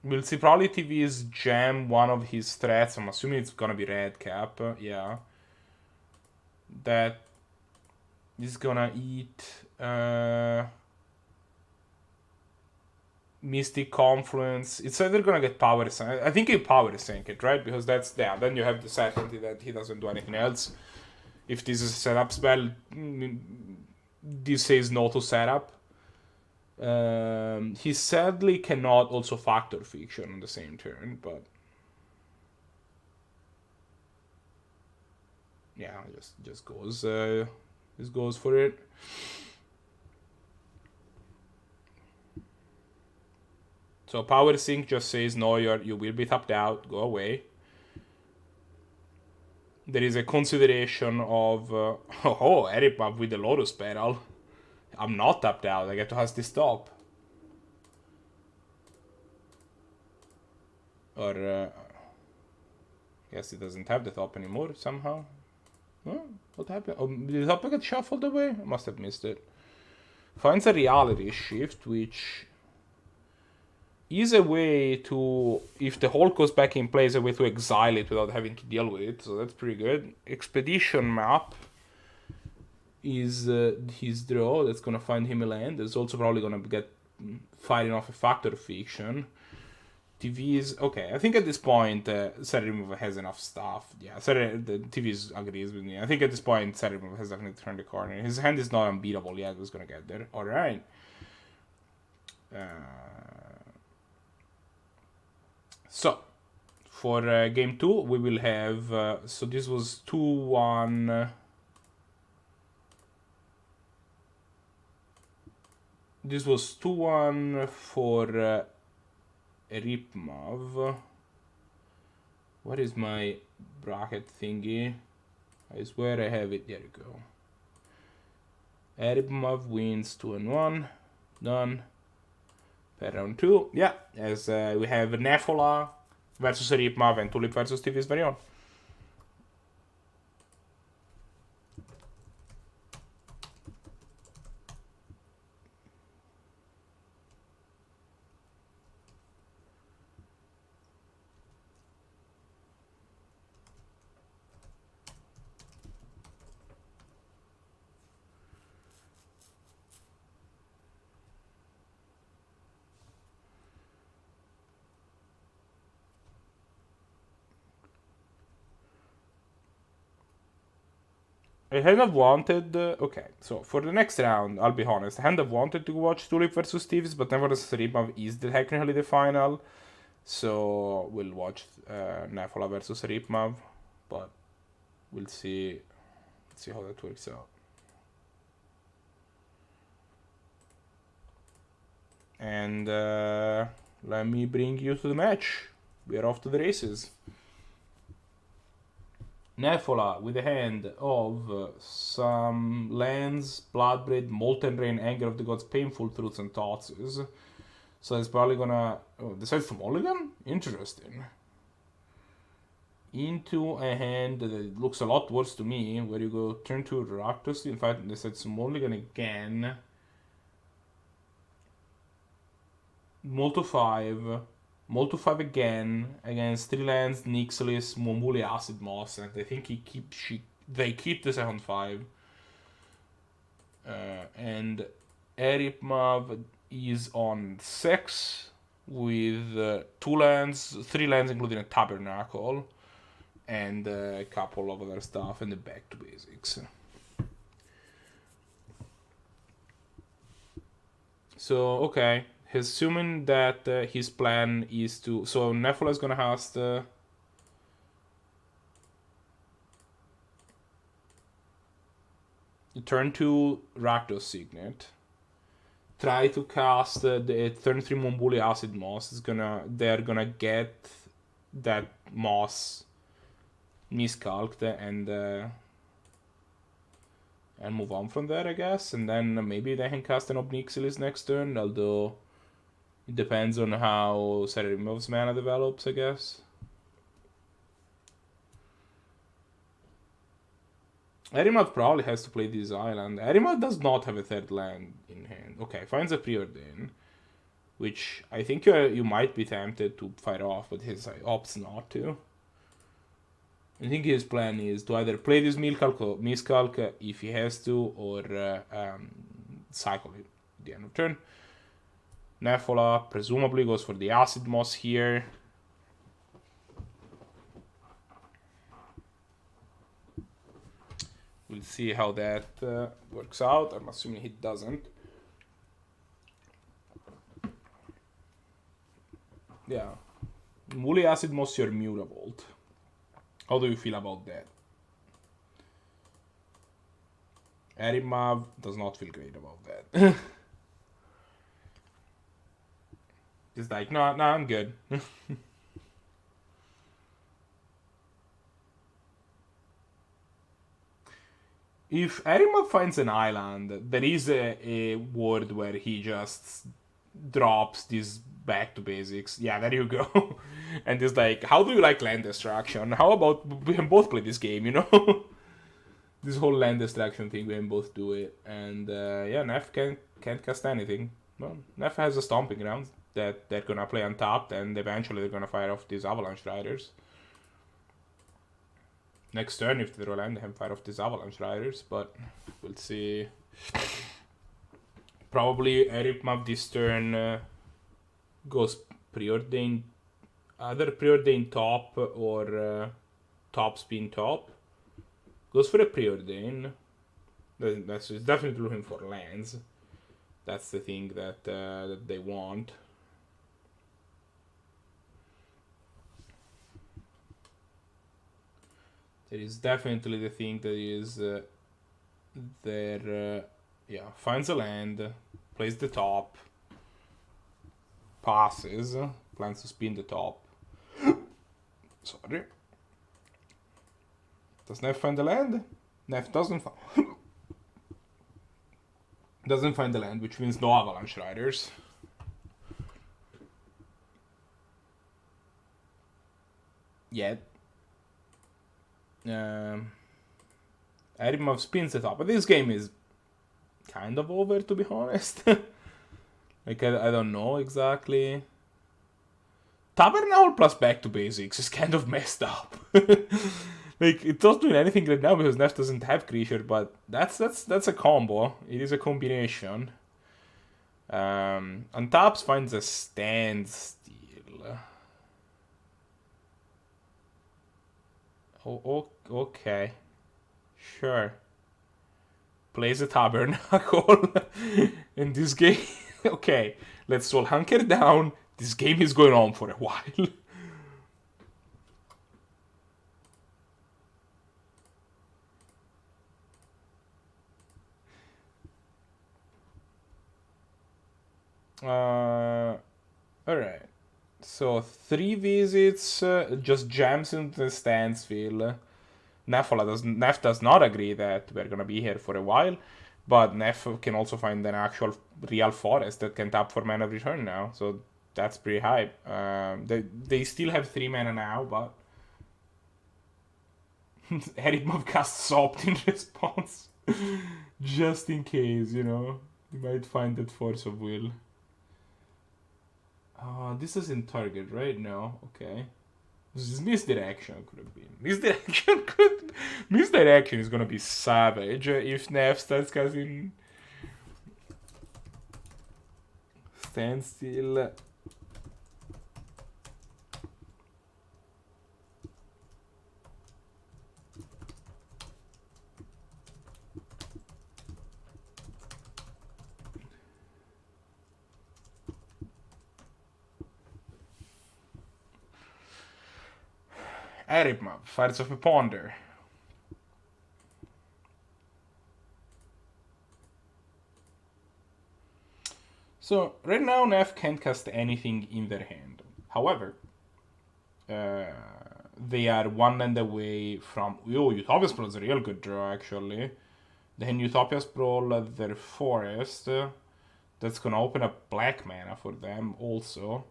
We'll see probably TV's jam one of his threats. I'm assuming it's gonna be Redcap. Yeah. That is gonna eat Mystic Confluence. It's either gonna get Power Sink. I think he Power Sink it, right? Because that's then you have the certainty that he doesn't do anything else. If this is a setup spell, this says no to setup. He sadly cannot also Factor Fiction on the same turn, but yeah, just goes for it. So Power Sink just says no, you will be tapped out, go away. There is a consideration of SirEripmav with the Lotus Peril. I'm not tapped out, I get to Hasty Stop. Or I guess it doesn't have the top anymore somehow. Oh, what happened? Oh, did the top get shuffled away? I must have missed it. Finds a Reality Shift, which is a way to, if the Hulk goes back in place, a way to exile it without having to deal with it, so that's pretty good. Expedition Map is his draw, that's gonna find him a land. There's also probably gonna get fighting off a Factor Fiction. TV's okay. I think at this point, SirEripmav has enough stuff. Yeah, the TV's agrees with me. I think at this point, SirEripmav has definitely turned the corner. His hand is not unbeatable yet. Who's gonna get there? All right. So, for game 2, we will have. So this was 2-1. This was 2-1 for SirEripmav. What is my bracket thingy? I swear I have it. There you go. SirEripmav wins 2-1. Done. Per round 2. Yeah, as we have Nefola versus SirEripmav and Tulip versus TVsVeryOwn. I kind of wanted... okay, so for the next round, I'll be honest, I kind of wanted to watch Tulip versus Thieves, but nevertheless, SirEripmav is technically the final. So we'll watch Nefola versus SirEripmav, but we'll see how that works out. And let me bring you to the match. We're off to the races. Nefola with a hand of some lands, Bloodbraid, Molten Rain, Anger of the Gods, Painful Truths, and Tosses. So it's probably gonna... oh, decides to mulligan? Interesting. Into a hand that looks a lot worse to me, where you go turn 2 Rakdos. In fact, decides to mulligan again. Multi 5. Multi 5 again against 3 lands, Nixilis, Mombuli, Acid Moss, and I think they keep the second 5. And SirEripmav is on 6 with 2 lands, 3 lands including a Tabernacle, and a couple of other stuff, and the back to basics. So, okay. Assuming that his plan is to... so Nefola is gonna cast... turn 2 Rakdos Signet. Try to cast the turn 3 Mombuli Acid Moss. They're gonna get that moss miscalced and move on from there, I guess. And then maybe they can cast an Obnixilis next turn, although it depends on how SirEripmav's mana develops, I guess. SirEripmav probably has to play this island. SirEripmav does not have a third land in hand. Okay, finds a Preordain, which I think you might be tempted to fire off, but he opts not to. I think his plan is to either play this miscalc if he has to, or cycle it at the end of turn. Nefola presumably goes for the Acid Moss here. We'll see how that works out. I'm assuming he doesn't. Yeah. Mombuli Acid Moss your Mutavault. How do you feel about that? SirEripmav does not feel great about that. He's like, no, I'm good. If SirEripmav finds an island, there is a word where he just drops this back to basics. Yeah, there you go. And it's like, how do you like land destruction? How about we can both play this game, you know? This whole land destruction thing, we can both do it. And yeah, Nef can't cast anything. Well, Nef has a stomping ground that they're gonna play untapped, and eventually they're gonna fire off these Avalanche Riders. Next turn, if they roll land, they can fire off these Avalanche Riders, but we'll see. Probably SirEripmav this turn goes Preordain, either Preordain top or top spin top. Goes for a Preordain. That's definitely looking for lands. That's the thing that they want. There is definitely the thing that is there. Yeah, finds a land, plays the top, passes, plans to spin the top. Sorry. Does Nef find the land? Nef doesn't find the land, which means no Avalanche Riders. Yet. SirEripmav spins the top, but this game is kind of over, to be honest. Like, I don't know exactly. Tabernacle plus back to basics is kind of messed up. Like, it's not doing anything right now because Nef doesn't have creature, but that's a combo. It is a combination. Untaps finds a standstill. Oh, okay. Sure. plays a tabernacle. And this game... Okay, let's all hunker down. This game is going on for a while. Alright. So, 3 visits, just jams into the standstill. Nef does not agree that we're gonna be here for a while, but Nef can also find an actual real forest that can tap for mana return now, so that's pretty high. They still have 3 mana now, but... SirEripmav casts Sopt in response. Just in case, you know. You might find that force of will. This isn't target, right? No, okay. This is misdirection could have been. Misdirection is gonna be savage if Nef starts casting standstill. SirEripmav, Fires of a Ponder. So, right now Nef can't cast anything in their hand. However, they are 1 land away from... Oh, Utopia Sprawl is a real good draw, actually. Then Utopia Sprawl their forest. That's gonna open up black mana for them, also.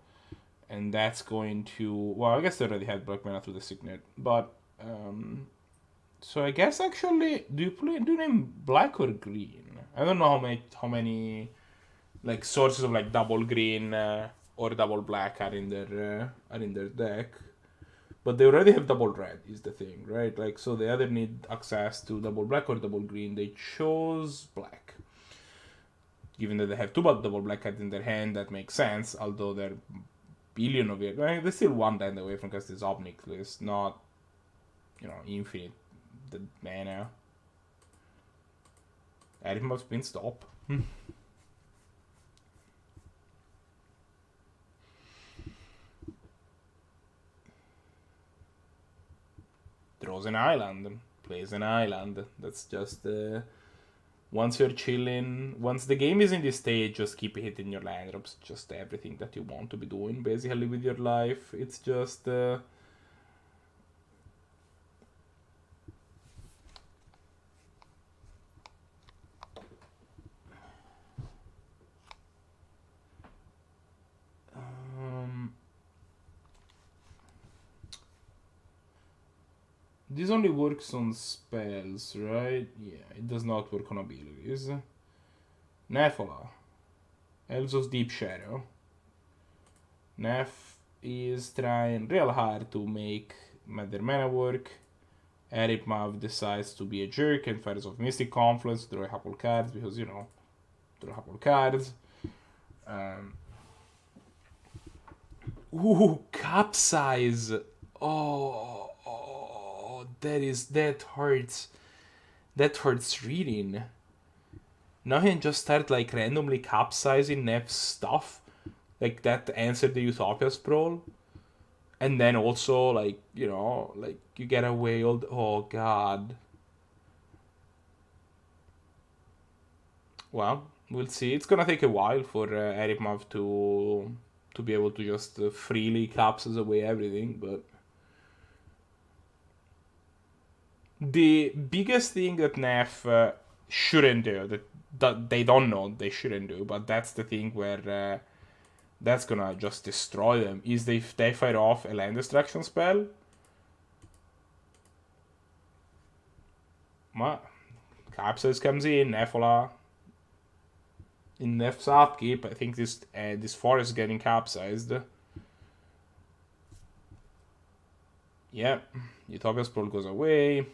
And that's going to... Well, I guess they already had black mana through the Signet. But, so I guess, actually... Do you name black or green? I don't know how many like, sources of, like, double green or double black are in their deck. But they already have double red, is the thing, right? Like, so they either need access to double black or double green. They chose black. Given that they have 2 double black cards in their hand, that makes sense, although they're... billion of it. I mean, they're still 1 land away from casting Obnic list, not, you know, infinite the mana. SirEripmav's been stop. Draws an island, plays an island. That's just once you're chilling, once the game is in this stage, just keep hitting your land drops. Just everything that you want to be doing, basically, with your life. It's just... This only works on spells, right? Yeah, it does not work on abilities. Nefola. Elves of Deep Shadow. Nef is trying real hard to make their mana work. SirEripmav decides to be a jerk and fires off Mystic Confluence, draw a couple cards, because, you know, draw a couple cards. Ooh, Capsize! Oh, that hurts. That hurts reading. Now he can just start, like, randomly capsizing Nef's stuff. Like, that answered the Utopia Sprawl. And then also, like, you know, like, you get a whaled... Oh, God. Well, we'll see. It's gonna take a while for SirEripmav to be able to just freely capsize away everything, but... The biggest thing that Nef shouldn't do, that they don't know they shouldn't do, but that's the thing where that's gonna just destroy them, is if they fire off a land destruction spell. Capsize comes in, Nefola. In Nef's upkeep, I think this forest is getting capsized. Yep, Utopia Sprawl goes away.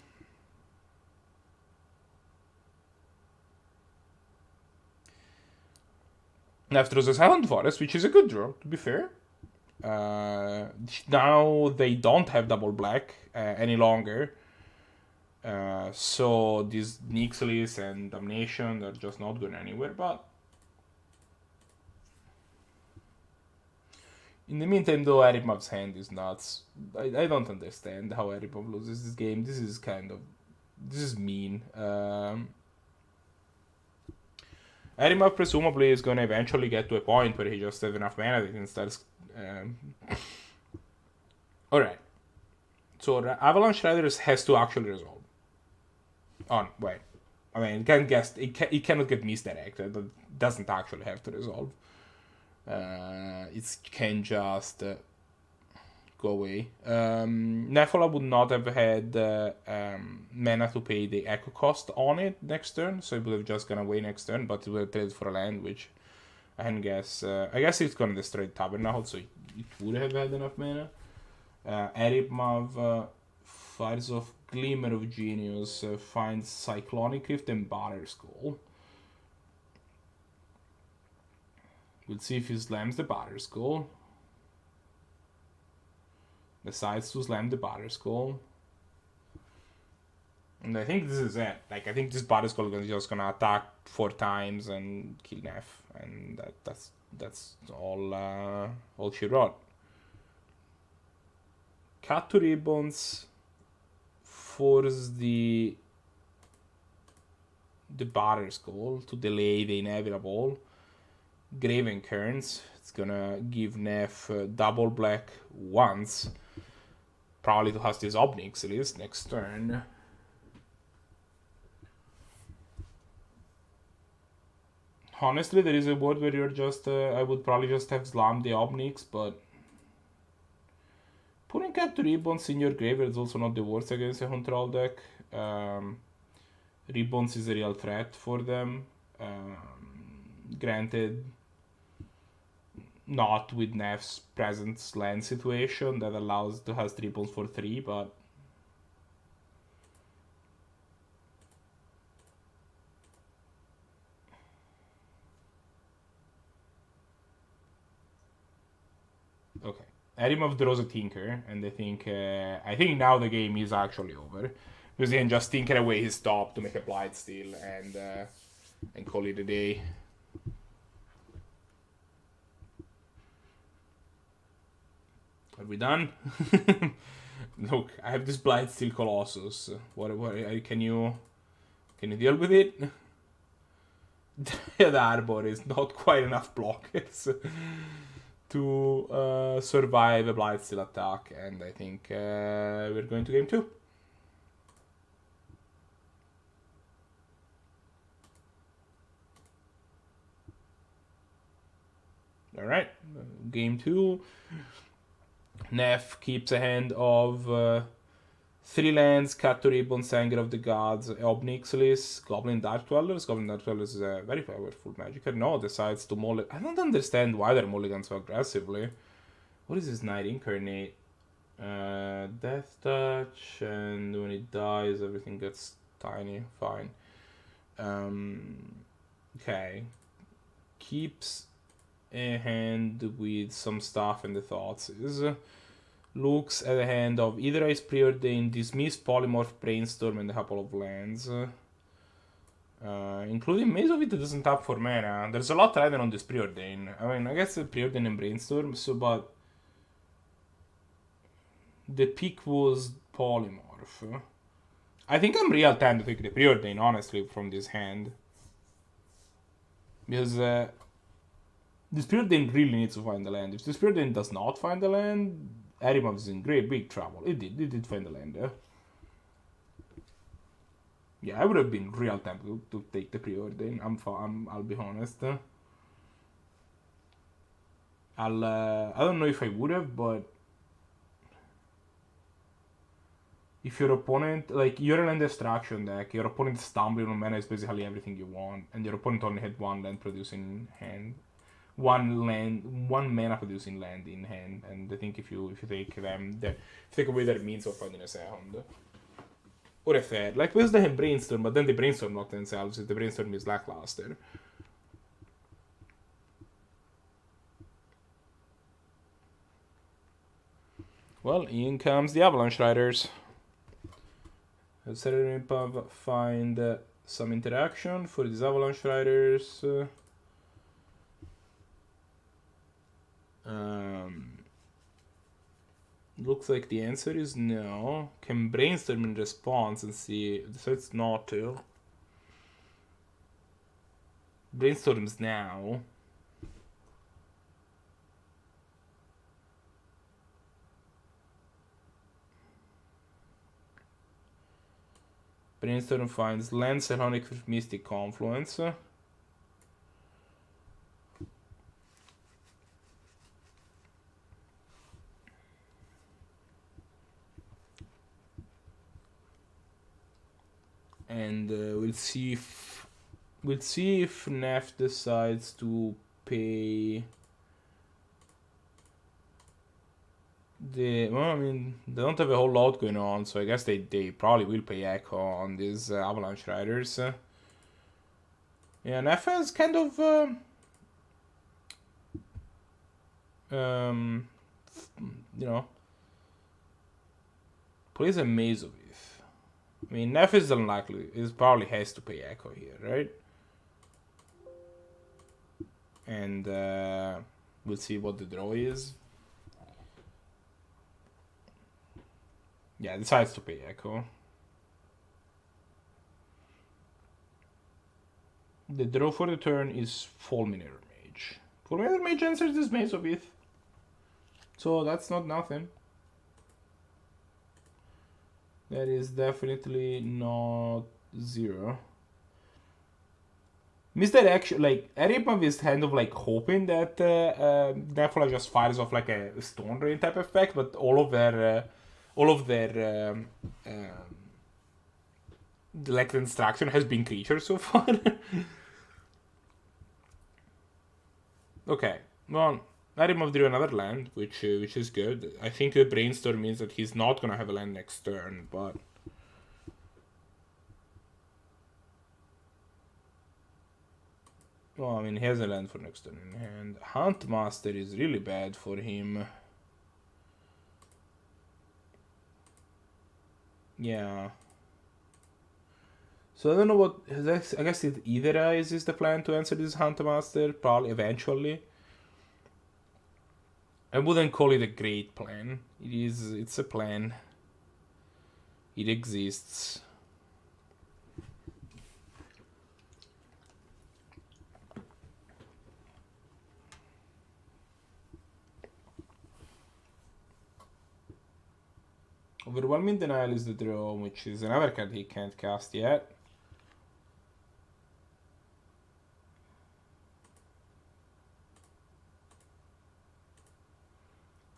Nef draws a Silent Forest, which is a good draw, to be fair. Now they don't have double black any longer. So these Nixilis and Damnation are just not going anywhere, but in the meantime, though, SirEripmav's hand is nuts. I don't understand how SirEripmav loses this game. This is mean. SirEripmav presumably is gonna eventually get to a point where he just has enough mana that he can start. Alright. So the Avalanche Riders has to actually resolve. Oh, wait. I mean, it cannot get misdirected. It doesn't actually have to resolve. It can just go away. Nefola would not have had mana to pay the echo cost on it next turn, so it would have just gone away next turn, but it would have traded for a land, which I guess it's gonna destroy the Tabernacle, so it would have had enough mana. SirEripmav fires off Glimmer of Genius, finds Cyclonic Rift and Batterskull. We'll see if he slams the Batterskull. Decides to slam the Batterskull. And I think this is it. Like, I think this Batterskull is just gonna attack 4 times and kill Nef. And that's all she wrote. Cut to Ribbons. Force the Batterskull to delay the inevitable. Graven Cairns. It's gonna give Nef double black once. Probably to has this Obnix at least next turn. Honestly, there is a world where you're just I would probably just have slammed the Obnix, but putting Cap to Ribbons in your graveyard is also not the worst against a control deck. Ribbons is a real threat for them. Granted, not with Nef's present land situation that allows to have Ribbons for 3, but okay. SirEripmav draws a Tinker, and I think now the game is actually over. Because he can just tinker away his top to make a Blightsteel and call it a day. Are we done? Look, I have this Blightsteel Colossus. What can you deal with it? The Arbor is not quite enough blockers to survive a Blightsteel attack, and I think we're going to game 2. Alright, game 2. Nef keeps a hand of 3 lands, Cut to Ribbons, Anger of the Gods, Obnixilis, Goblin Dark Dwellers. Goblin Dark Dwellers is a very powerful magic. No, decides to mulligan. I don't understand why they're mulligan so aggressively. What is this Knight Incarnate? Death Touch, and when it dies, everything gets tiny. Fine. Okay. Keeps a hand with some stuff in the thoughts. Looks at a hand of either Ice Preordain, Dismiss, Polymorph, Brainstorm, and a couple of lands. Including Maze of It doesn't tap for mana. There's a lot riding on this Preordain. I mean, I guess the Preordain and Brainstorm, but the pick was Polymorph. I think I'm real tempted to take the Preordain, honestly, from this hand. Because this Preordain really needs to find the land. If this Preordain does not find the land, SirEripmav is in big trouble. It did find the land there. Yeah, I would have been real tempted to take the Preordain. I'll be honest. I don't know if I would have, but if your opponent, like, you're a land destruction deck, your opponent stumbling on mana is basically everything you want, and your opponent only had 1 land producing hand. One mana producing land in hand, and I think if you take them, take away their means of finding a second, or a third, like with the Brainstorm, but then the Brainstorm not themselves, the Brainstorm is lackluster. Well, in comes the Avalanche Riders. SirEripmav find some interaction for these avalanche riders. Looks like the answer is no. Can brainstorm in response and see. Decides not to. Brainstorms now. Brainstorm finds land Psionic with Mystic Confluence. And we'll see if Nef decides to pay the. Well, I mean, they don't have a whole lot going on, so I guess they probably will pay Echo on these Avalanche Riders. Yeah, Nef has kind of you know, plays a Maze of it. I mean, Nef is unlikely. It probably has to pay Echo here, right? And we'll see what the draw is. Yeah, decides to pay Echo. The draw for the turn is Fulminator Mage. Fulminator Mage answers this Maze of it. So that's not nothing. That is definitely not 0. Misdirection, like, SirEripmav is kind of like hoping that Nefola just fires off like a Stone Rain type effect, but all of their like the instruction has been creatures so far. Okay, well, SirEripmav drew another land, which is good. I think the Brainstorm means that he's not gonna have a land next turn, but well, I mean, he has a land for next turn in hand. Huntmaster is really bad for him. Yeah. So I don't know what. I guess it either eyes is the plan to answer this Huntmaster, probably eventually. I wouldn't call it a great plan. It's a plan. It exists. Overwhelming Denial is the draw, which is another card he can't cast yet.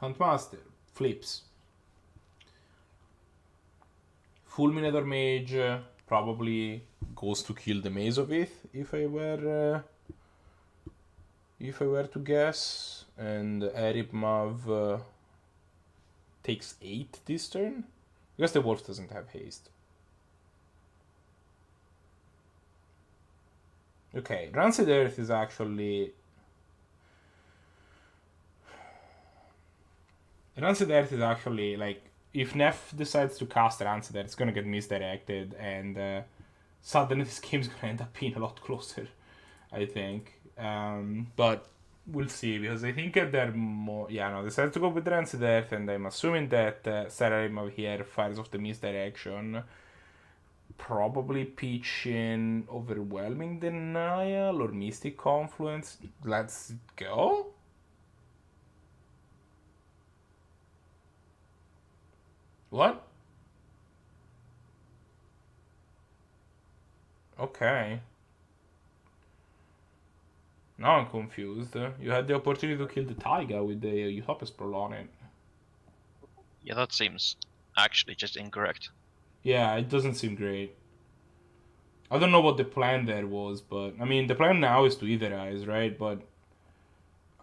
Huntmaster flips. Fulminator Mage probably goes to kill the Maze of it if I were to guess, and SirEripmav takes 8 this turn. I guess the wolf doesn't have haste. Okay, Rancid Earth is actually. Rancid Earth is actually like, if Nef decides to cast Rancid Earth, it's gonna get misdirected, and suddenly this game's gonna end up being a lot closer, I think. But we'll see, because I think they're more. Yeah, no, they decided to go with Rancid Earth, and I'm assuming that SirEripmav here fires off the misdirection. Probably pitching Overwhelming Denial or Mystic Confluence. Let's go. What? Okay. Now I'm confused. You had the opportunity to kill the Taiga with the Utopia Sprawl on it. Yeah, that seems actually just incorrect. Yeah, it doesn't seem great. I don't know what the plan there was, but I mean, the plan now is to Etherize, right? But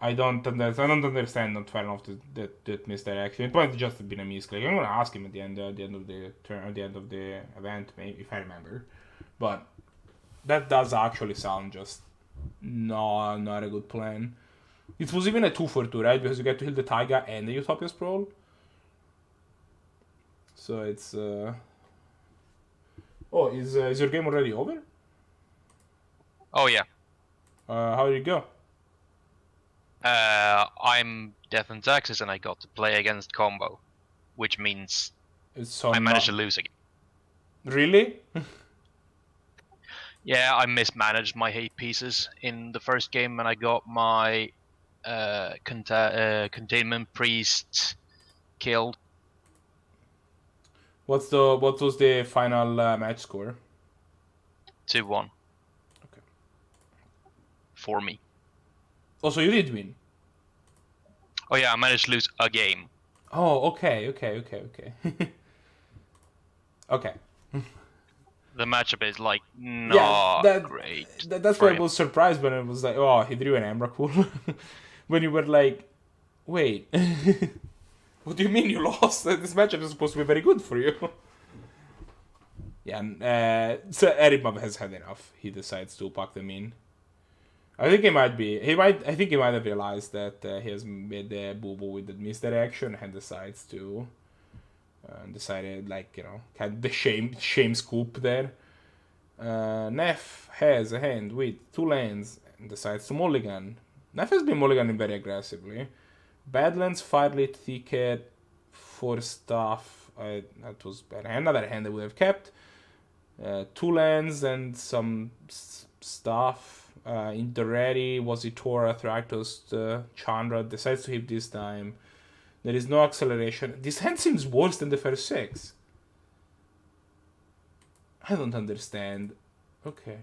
I don't understand. Not fair enough that misdirection. It might just have been a misclick. I'm gonna ask him at the end of the turn, at the end of the event, maybe, if I remember. But that does actually sound just not a good plan. It was even a 2-for-2, right? Because you get to heal the Taiga and the Utopia Sprawl. So it's Oh, is your game already over? Oh yeah. How did it go? I'm Death and Taxes, and I got to play against Combo, which means It's I on. managed to lose again. Really? Yeah, I mismanaged my hate pieces in the first game, and I got my containment priest killed. What was the final match score? 2-1. Okay. For me. Oh, so you did win. Oh yeah, I managed to lose a game. Oh, okay. Okay. The matchup is like Yeah, not great. that's for why I him. was surprised when it was like, oh, he drew an Emrakul. When you were like, wait, what do you mean you lost? This matchup is supposed to be very good for you. Yeah, so SirEripmav has had enough. He decides to pack them in. I think he might be. I think he might have realized that he has made the boo boo with the misdirection and decides to. Decided, like, had the shame scoop there. Nef has a hand with 2 lands and decides to mulligan. Nef has been mulliganing very aggressively. Badlands, Firelit, Thicket, 4 stuff. That was another hand I would have kept. 2 lands and some stuff. In the ready, was it Tora, Thractos, Chandra, decides to hit this time. There is no acceleration. This hand seems worse than the first 6. I don't understand. Okay.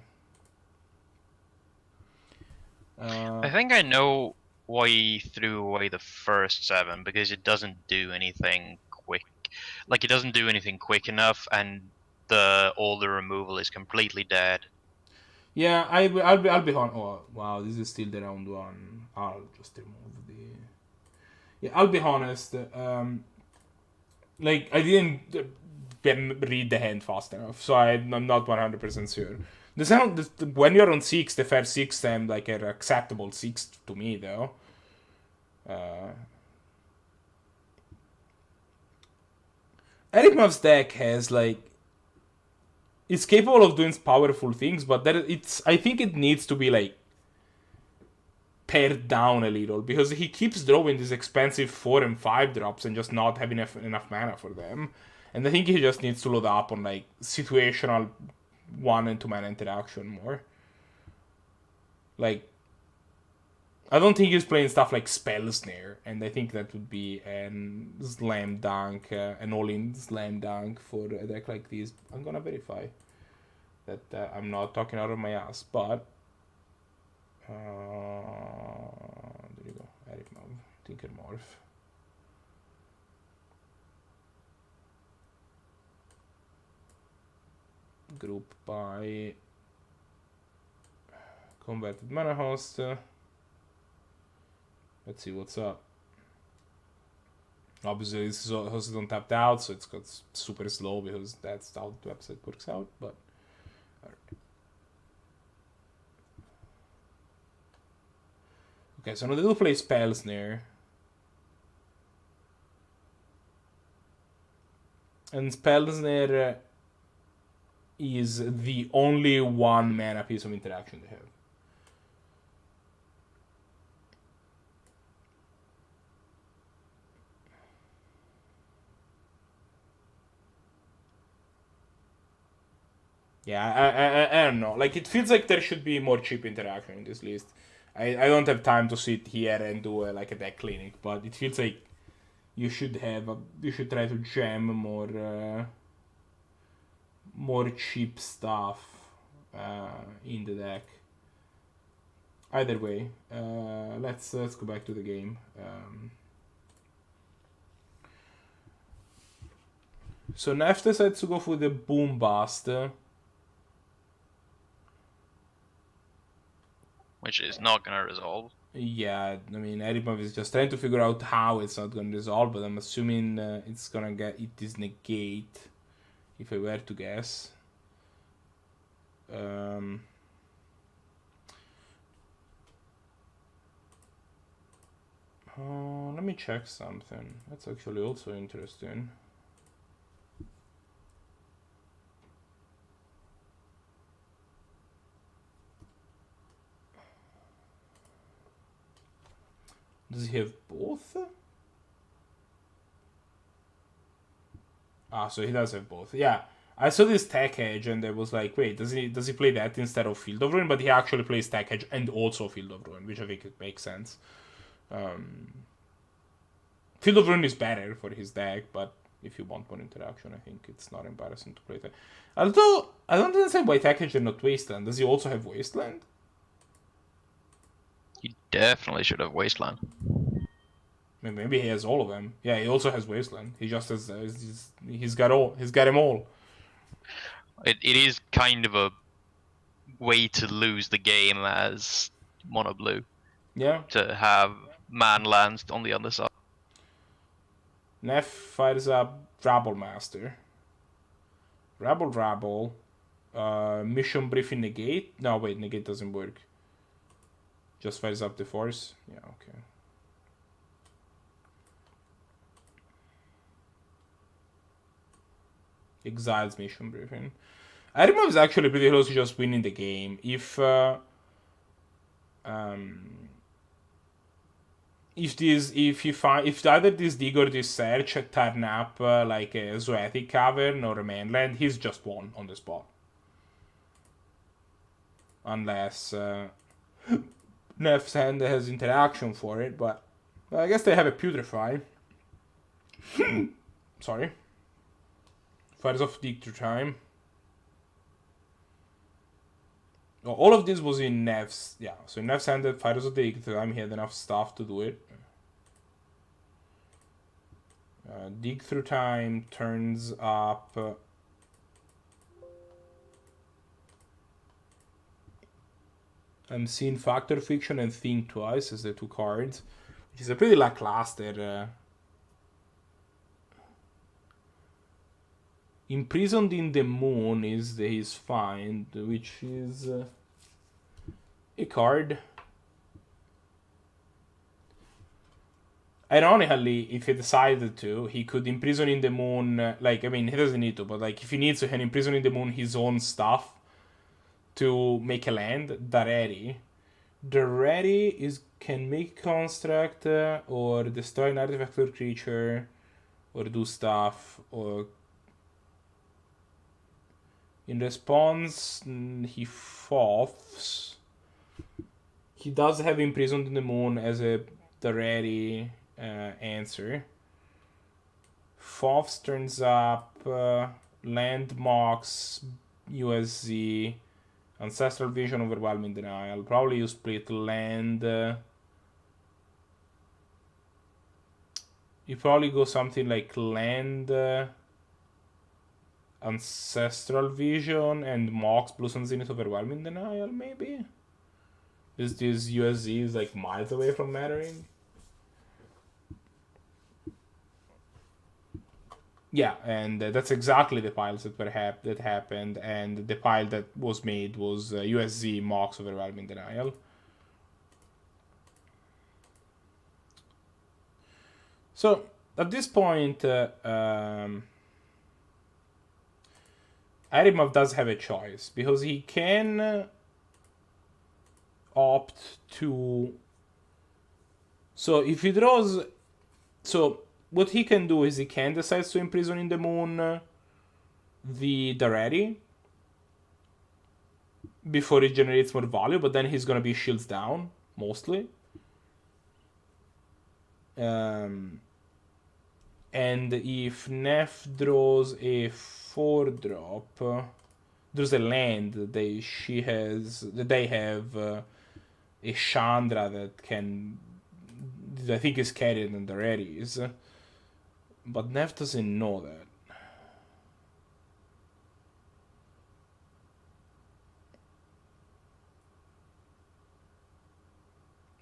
I think I know why he threw away the first 7, because it doesn't do anything quick. Like, it doesn't do anything quick enough, and all the removal is completely dead. Yeah, I'll be on. Oh wow, this is still the round 1. I'll just remove the. Yeah, I'll be honest. Like, I didn't read the hand fast enough, so I'm not 100% sure. The sound when you're on 6, the first 6 sound like an acceptable 6 to me, though. Eripmav's deck has, like, it's capable of doing powerful things, but I think it needs to be, like, pared down a little, because he keeps drawing these expensive 4 and 5 drops and just not having enough mana for them. And I think he just needs to load up on, like, situational 1 and 2 mana interaction more. Like, I don't think he's playing stuff like Spell Snare, and I think that would be an slam dunk, an all-in slam dunk for a deck like this. I'm gonna verify that I'm not talking out of my ass, but there you go, EripMav, Tinkermorph. Group by converted mana host. Let's see what's up. Obviously, this is hosted on tapped out, so it's got super slow because that's how the website works out. But right. Okay, so now they do play Spell Snare, and Spell Snare is the only 1 mana piece of interaction they have. Yeah, I don't know. Like, it feels like there should be more cheap interaction in this list. I don't have time to sit here and do a deck clinic, but it feels like you should try to jam more cheap stuff in the deck. Either way, let's go back to the game. So Nef decides to go for the Boom Bust. Which is not gonna resolve. Yeah, I mean, EripMav is just trying to figure out how it's not gonna resolve, but I'm assuming it's gonna get it is negate, if I were to guess. Let me check something. That's actually also interesting. Does he have both? Ah, so he does have both. Yeah, I saw this Tech Edge and I was like, wait, does he play that instead of Field of Ruin? But he actually plays Tech Edge and also Field of Ruin, which I think it makes sense. Field of Ruin is better for his deck, but if you want more interaction, I think it's not embarrassing to play that. Although, I don't understand why Tech Edge and not Wasteland. Does he also have Wasteland? He definitely should have Wasteland. Maybe he has all of them. Yeah, he also has Wasteland. He just has he's got all. He's got them all. It is kind of a way to lose the game as mono blue. Yeah. To have man lands on the other side. Nef fires up Rabble Master. Rabble. Mission Briefing Negate. No, wait, Negate doesn't work. Just fires up the Force. Yeah, okay. Exiles Mission Briefing. SirEripmav is actually pretty close to just winning the game. If either this dig or this search turn up like a Zoetic Cavern or a mainland, he's just won on the spot. Unless Nef's hand has interaction for it, but I guess they have a Putrefy. Sorry. Fires off Dig Through Time. Oh, all of this was in Nef's. Yeah, so in Nef's hand that fires off Dig Through Time, he had enough stuff to do it. Dig Through Time turns up. I'm seeing Factor Fiction and Think Twice as the two cards, which is a pretty lackluster. Imprisoned in the Moon is his find, which is a card. Ironically, if he decided to, he could imprison in the Moon. Like, I mean, he doesn't need to, but like, if he needs to, he can imprison in the Moon his own stuff to make a land. TheRedMage. TheRedMage can make construct or destroy an artifact or creature, or do stuff, or in response he foffs. He does have Imprisoned in the Moon as a TheRedMage answer. Foffs turns up landmarks, USZ, Ancestral Vision, Overwhelming Denial. Probably you split land. You probably go something like land, Ancestral Vision, and Mox, Blue Sun Zenith, Overwhelming Denial, maybe? This USZ is like miles away from mattering. Yeah, and that's exactly the piles that happened, and the pile that was made was USZ, Mox, Overwhelming Denial. So, at this point, SirEripmav does have a choice, because he can opt to... So, if he draws... So, what he can do is he can decide to imprison in the Moon the TheRedMage before it generates more value, but then he's gonna be shields down, mostly. And if Nef draws a 4-drop, there's a land that they have a Chandra that can, I think, is carried in the TheRedMage. But Nef doesn't know that.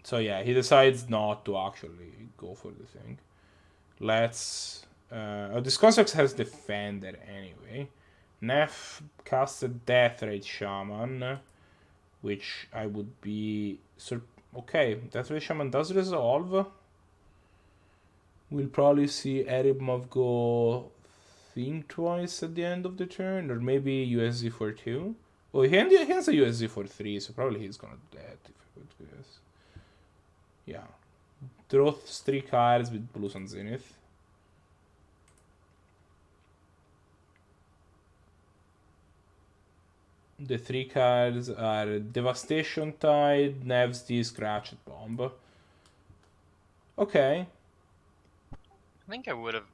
So yeah, he decides not to actually go for the thing. Let's... this construct has Defender anyway. Nef casts a Death Rate Shaman, which I would be... Okay, Death Rate Shaman does resolve. We'll probably see SirEripmav go Think Twice at the end of the turn, or maybe USZ for 2. Well, he has a USZ for 3, so probably he's gonna do that, if I would guess. Yeah. draw 3 cards with blues on Zenith. The 3 cards are Devastation Tide, Nev's Disc, Ratchet Bomb. Okay. I think I would have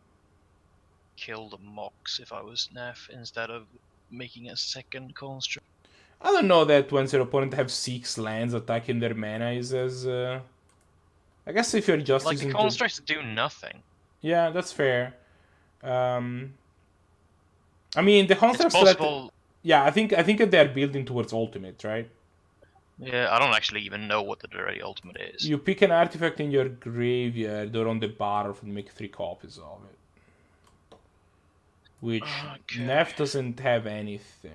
killed a Mox if I was Nef instead of making a second construct. I don't know that once your opponent have 6 lands attacking their mana is as... I guess if you're just like using... the constructs do nothing. Yeah, that's fair. I mean, the constructs... It's possible... Yeah, I think that they're building towards ultimate, right? Yeah, I don't actually even know what the Dirty Ultimate is. You pick an artifact in your graveyard or on the battlefield and make 3 copies of it. Which Nef doesn't have anything.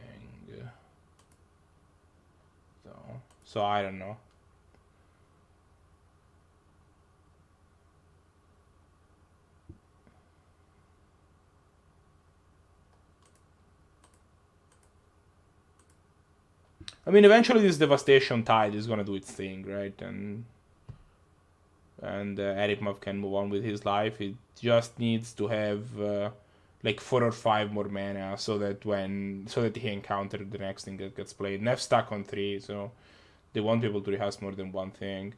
So I don't know. I mean, eventually this Devastation Tide is gonna do its thing, right? And SirEripmav can move on with his life. It just needs to have like 4 or 5 more mana so that he encounters the next thing that gets played. Nef's stuck on 3, so they won't be able to rehearse more than one thing.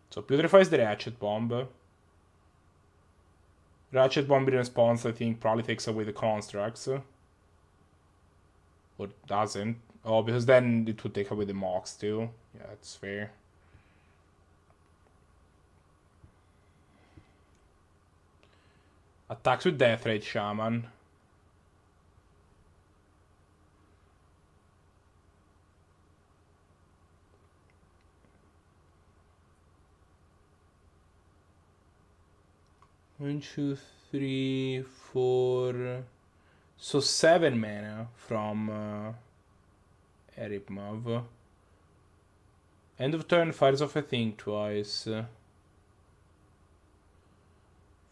So purifies the Ratchet Bomb. Ratchet Bomb in response, I think, probably takes away the constructs. Or doesn't. Oh, because then it would take away the Mox too. Yeah, that's fair. Attacks with Deathrite Shaman. One, 2, 3, 4. So 7 mana from SirEripmav. End of turn, fires off a thing twice.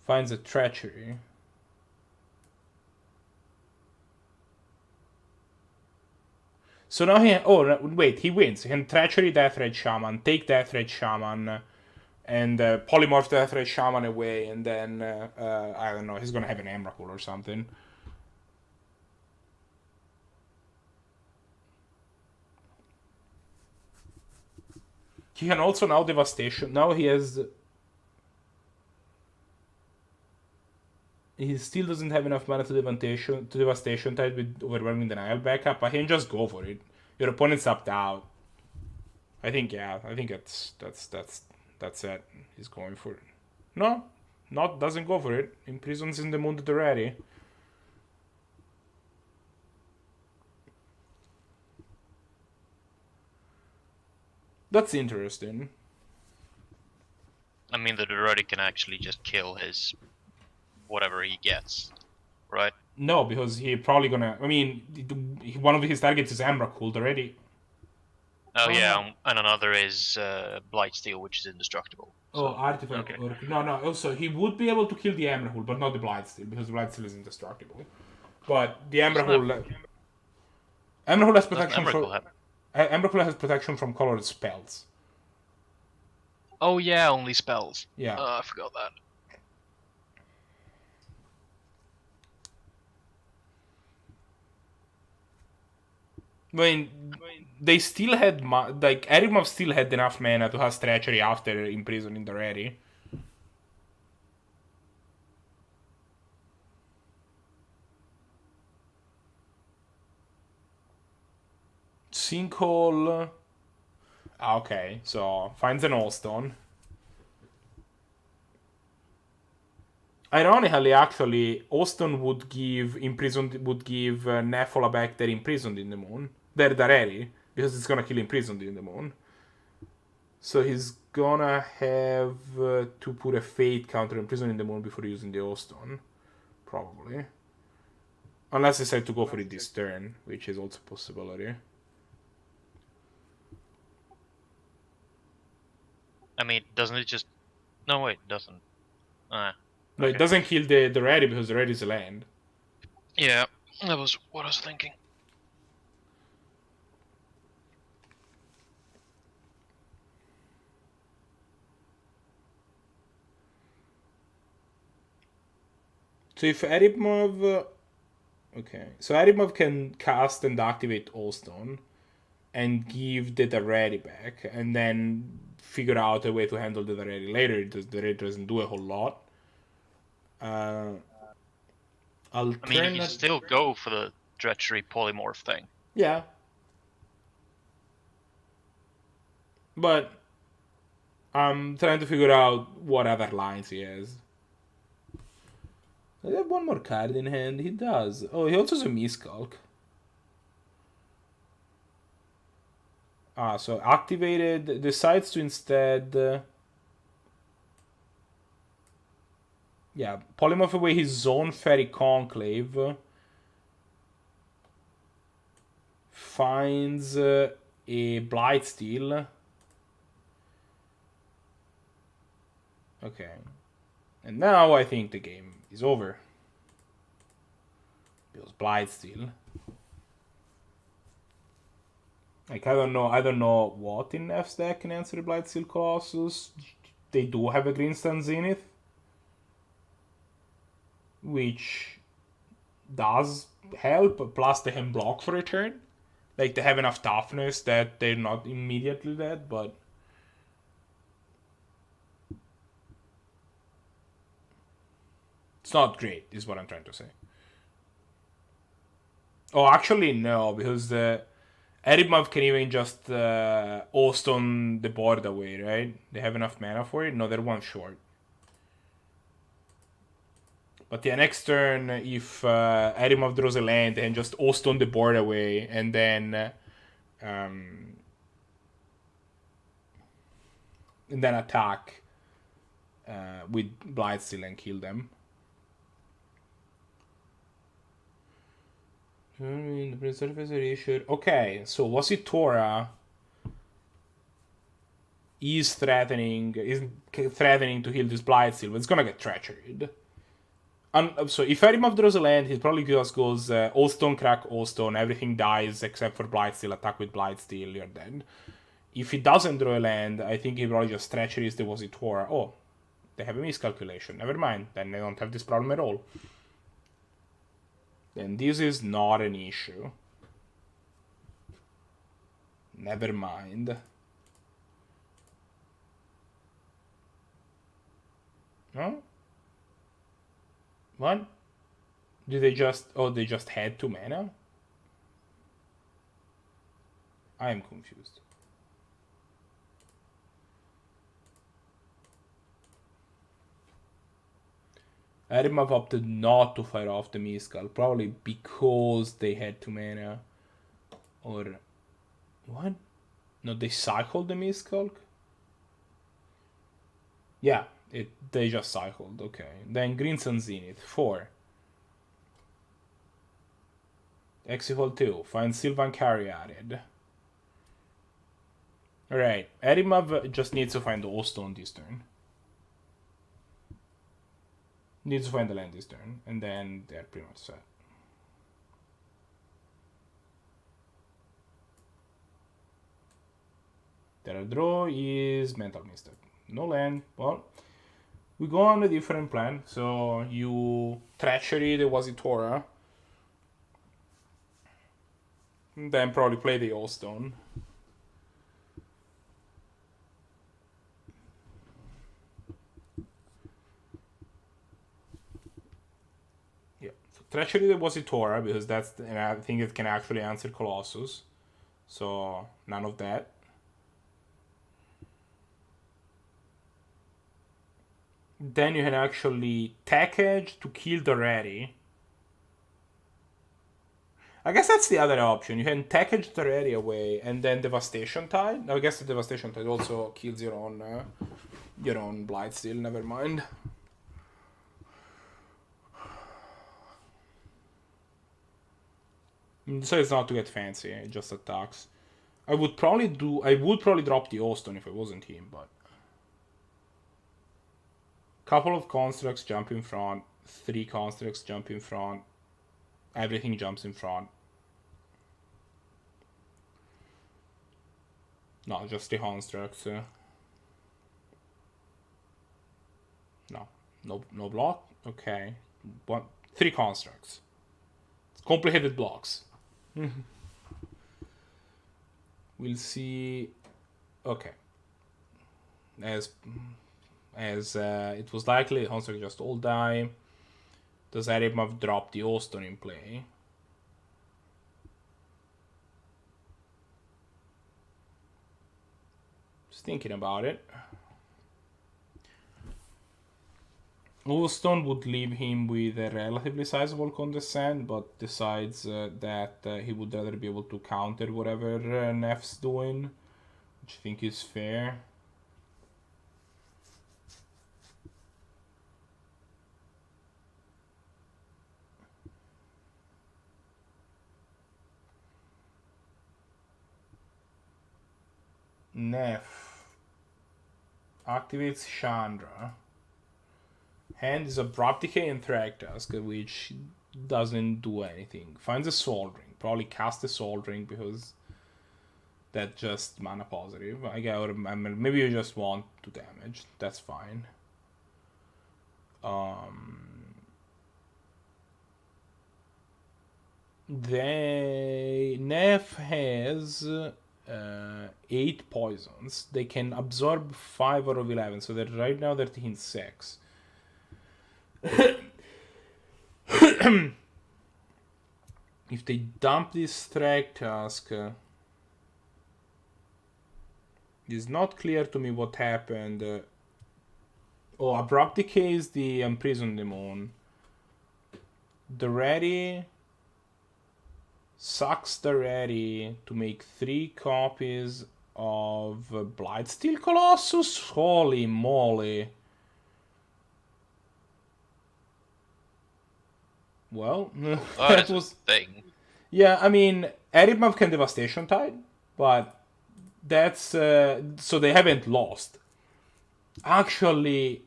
Finds a treachery. So now he... Oh, wait, he wins. He can treachery Deathrite Shaman, take Deathrite Shaman, and polymorph Deathrite Shaman away, and then, I don't know, he's gonna have an Emrakul or something. He can also now Devastation. Now he has... He still doesn't have enough mana to Devastation Tide with Overwhelming Denial backup, but he can just go for it. Your opponent's upped out. I think, yeah, I think that's it. He's going for it. No, doesn't go for it. Imprisons in the moon already. That's interesting. I mean, the Dorati can actually just kill his whatever he gets, right? No, because he probably gonna... I mean, one of his targets is Emrakul already. Oh yeah, and another is Blightsteel, which is indestructible. So. Oh, artifact. Okay. No. Also, he would be able to kill the Emrakul, but not the Blightsteel, because the Blightsteel is indestructible. But the Emrakul... Emrakul has protection from... Emrakul has protection from colored spells. Oh yeah, only spells. Yeah. I forgot that. I mean, they still had... like, SirEripmav still had enough mana to have treachery after imprisoning the ready. Sinkhole. Okay, so finds an Allstone. Ironically, actually, Allstone would give Nefola back their imprisoned in the moon. Their Dareri, because it's gonna kill imprisoned in the moon. So he's gonna have to put a fate counter imprisoned in the moon before using the Allstone. Probably. Unless they decide to go for it this turn, which is also a possibility. I mean, doesn't it just... No, wait, it doesn't. No, okay. It doesn't kill the ready because the ready is a land. Yeah, that was what I was thinking. So if SirEripmav... okay, so SirEripmav can cast and activate Allstone and give the TheRedMage back, and then figure out a way to handle the TheRedMage later. The TheRedMage doesn't do a whole lot. I mean, you can still go for the treachery polymorph thing. Yeah. But I'm trying to figure out what other lines he has. I have one more card in hand. He does. Oh, he also has a Miscalc. So activated. Decides to instead... yeah, polymorph away his own Fairy Conclave. Finds a Blightsteel. Okay. And now I think the game is over. Because Blightsteel. Like, I don't know what in F's deck can answer the Blightsteel Colossus. They do have a Greenstone Zenith, which does help, plus they can block for a turn. Like, they have enough toughness that they're not immediately dead, but... it's not great, is what I'm trying to say. Oh, actually, no, because the SirEripmav can even just Allstone the board away, right? They have enough mana for it? No, they're one short. But yeah, next turn, if SirEripmav draws a land, they can just Allstone the board away, and then attack with Blightsteel and kill them. The preserve issue. Okay, so was it Tora? Is threatening to heal this Blightsteel, but it's gonna get treachered. So if SirEripmav draws a land, he probably just goes Allstone, crack Allstone, everything dies except for Blightsteel, attack with Blightsteel, you're dead. If he doesn't draw a land, I think he probably just treacheries the Was it Tora. Oh, they have a miscalculation. Never mind, then they don't have this problem at all. Then this is not an issue. Never mind. No? What? Did they just... oh, they just had 2 mana? I am confused. SirEripmav opted not to fire off the Miscalc, probably because they had 2 mana. Or... what? No, they cycled the Miscalc? Yeah, they just cycled, okay. Then Greenstone Zenith, 4. Exifol 2, find Sylvan Caryatid. Alright, SirEripmav just needs to find the Allstone this turn. Needs to find the land this turn, and then they're pretty much set. Their draw is Mental Misstep. No land. Well, we go on a different plan. So you treachery the Wasitora. Then probably play the Allstone. Treachery the Wasitora, because that's and I think it can actually answer Colossus. So none of that. Then you can actually package to kill the ready. I guess that's the other option. You can package the ready away and then Devastation Tide. I guess the Devastation Tide also kills your own Blightsteel. Never mind. So it's not to get fancy, it just attacks. I would probably drop the Allstone if I wasn't him, but... couple of constructs jump in front, 3 constructs jump in front, everything jumps in front. No, just 3 constructs. No block? Okay. 3 constructs. It's complicated blocks. We'll see. Okay. As it was likely, the construct just all die. Does SirEripmav drop the Ostone in play? Just thinking about it. Ostone would leave him with a relatively sizable contestant, but decides that he would rather be able to counter whatever Nef's doing, which I think is fair. Nef activates Chandra. Hand is Abrupt Decay and Thragtusk, which doesn't do anything. Finds a Soul Ring. Probably cast a Soul Ring because that's just mana positive. I guess, or maybe you just want to damage. That's fine. Nef has 8 poisons. They can absorb 5 out of 11, so they're right now 13-6. If they dump this Thragtusk, it's not clear to me what happened. Abrupt Decay is the Imprisoned Demon. The Ready sucks the Ready to make 3 copies of Blightsteel Colossus. Holy moly. Well, that was thing. Yeah, I mean, SirEripmav can Devastation Tide, but that's so they haven't lost. Actually,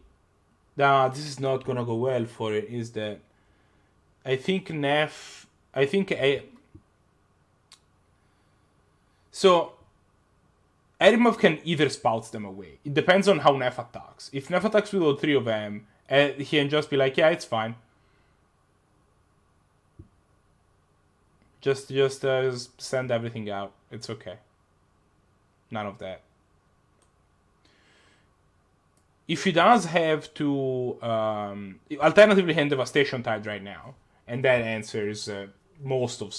this is not gonna go well for it. Is that I think Nef? I think so. SirEripmav can either spouts them away. It depends on how Nef attacks. If Nef attacks with all 3 of them, he can just be like, yeah, it's fine. Just send everything out. It's okay. None of that. If he does have to, alternatively, hand Devastation Tide right now, and that answers most of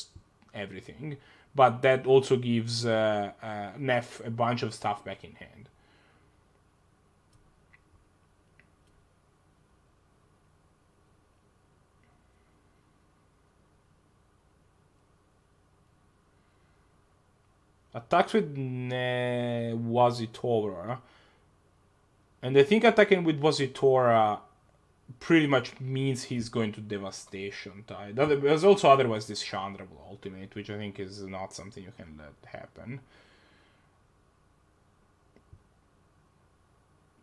everything. But that also gives Nef a bunch of stuff back in hand. Attacks with Wazitora. And I think attacking with Wazitora pretty much means he's going to Devastation Tide. There's also otherwise this Chandra will ultimate, which I think is not something you can let happen.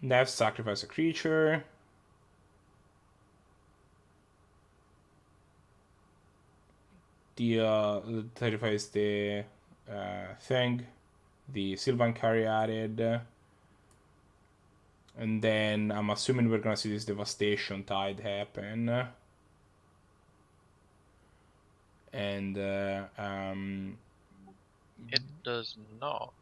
Nef sacrifice a creature. Sacrifice the thing, the Sylvan Caryatid, and then I'm assuming we're gonna see this Devastation Tide happen, and it does not.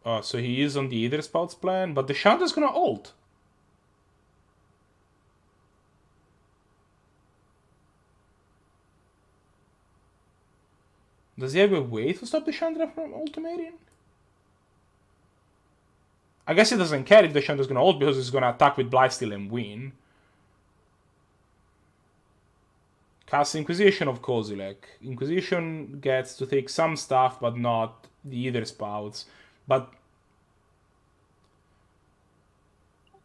Oh, so he is on the Either Spouts plan, but the Chandra's gonna ult. Does he have a way to stop the Chandra from ultimating? I guess he doesn't care if the Chandra's gonna ult because he's gonna attack with Blightsteel and win. Cast Inquisition of Kozilek. Inquisition gets to take some stuff, but not the Either Spouts. But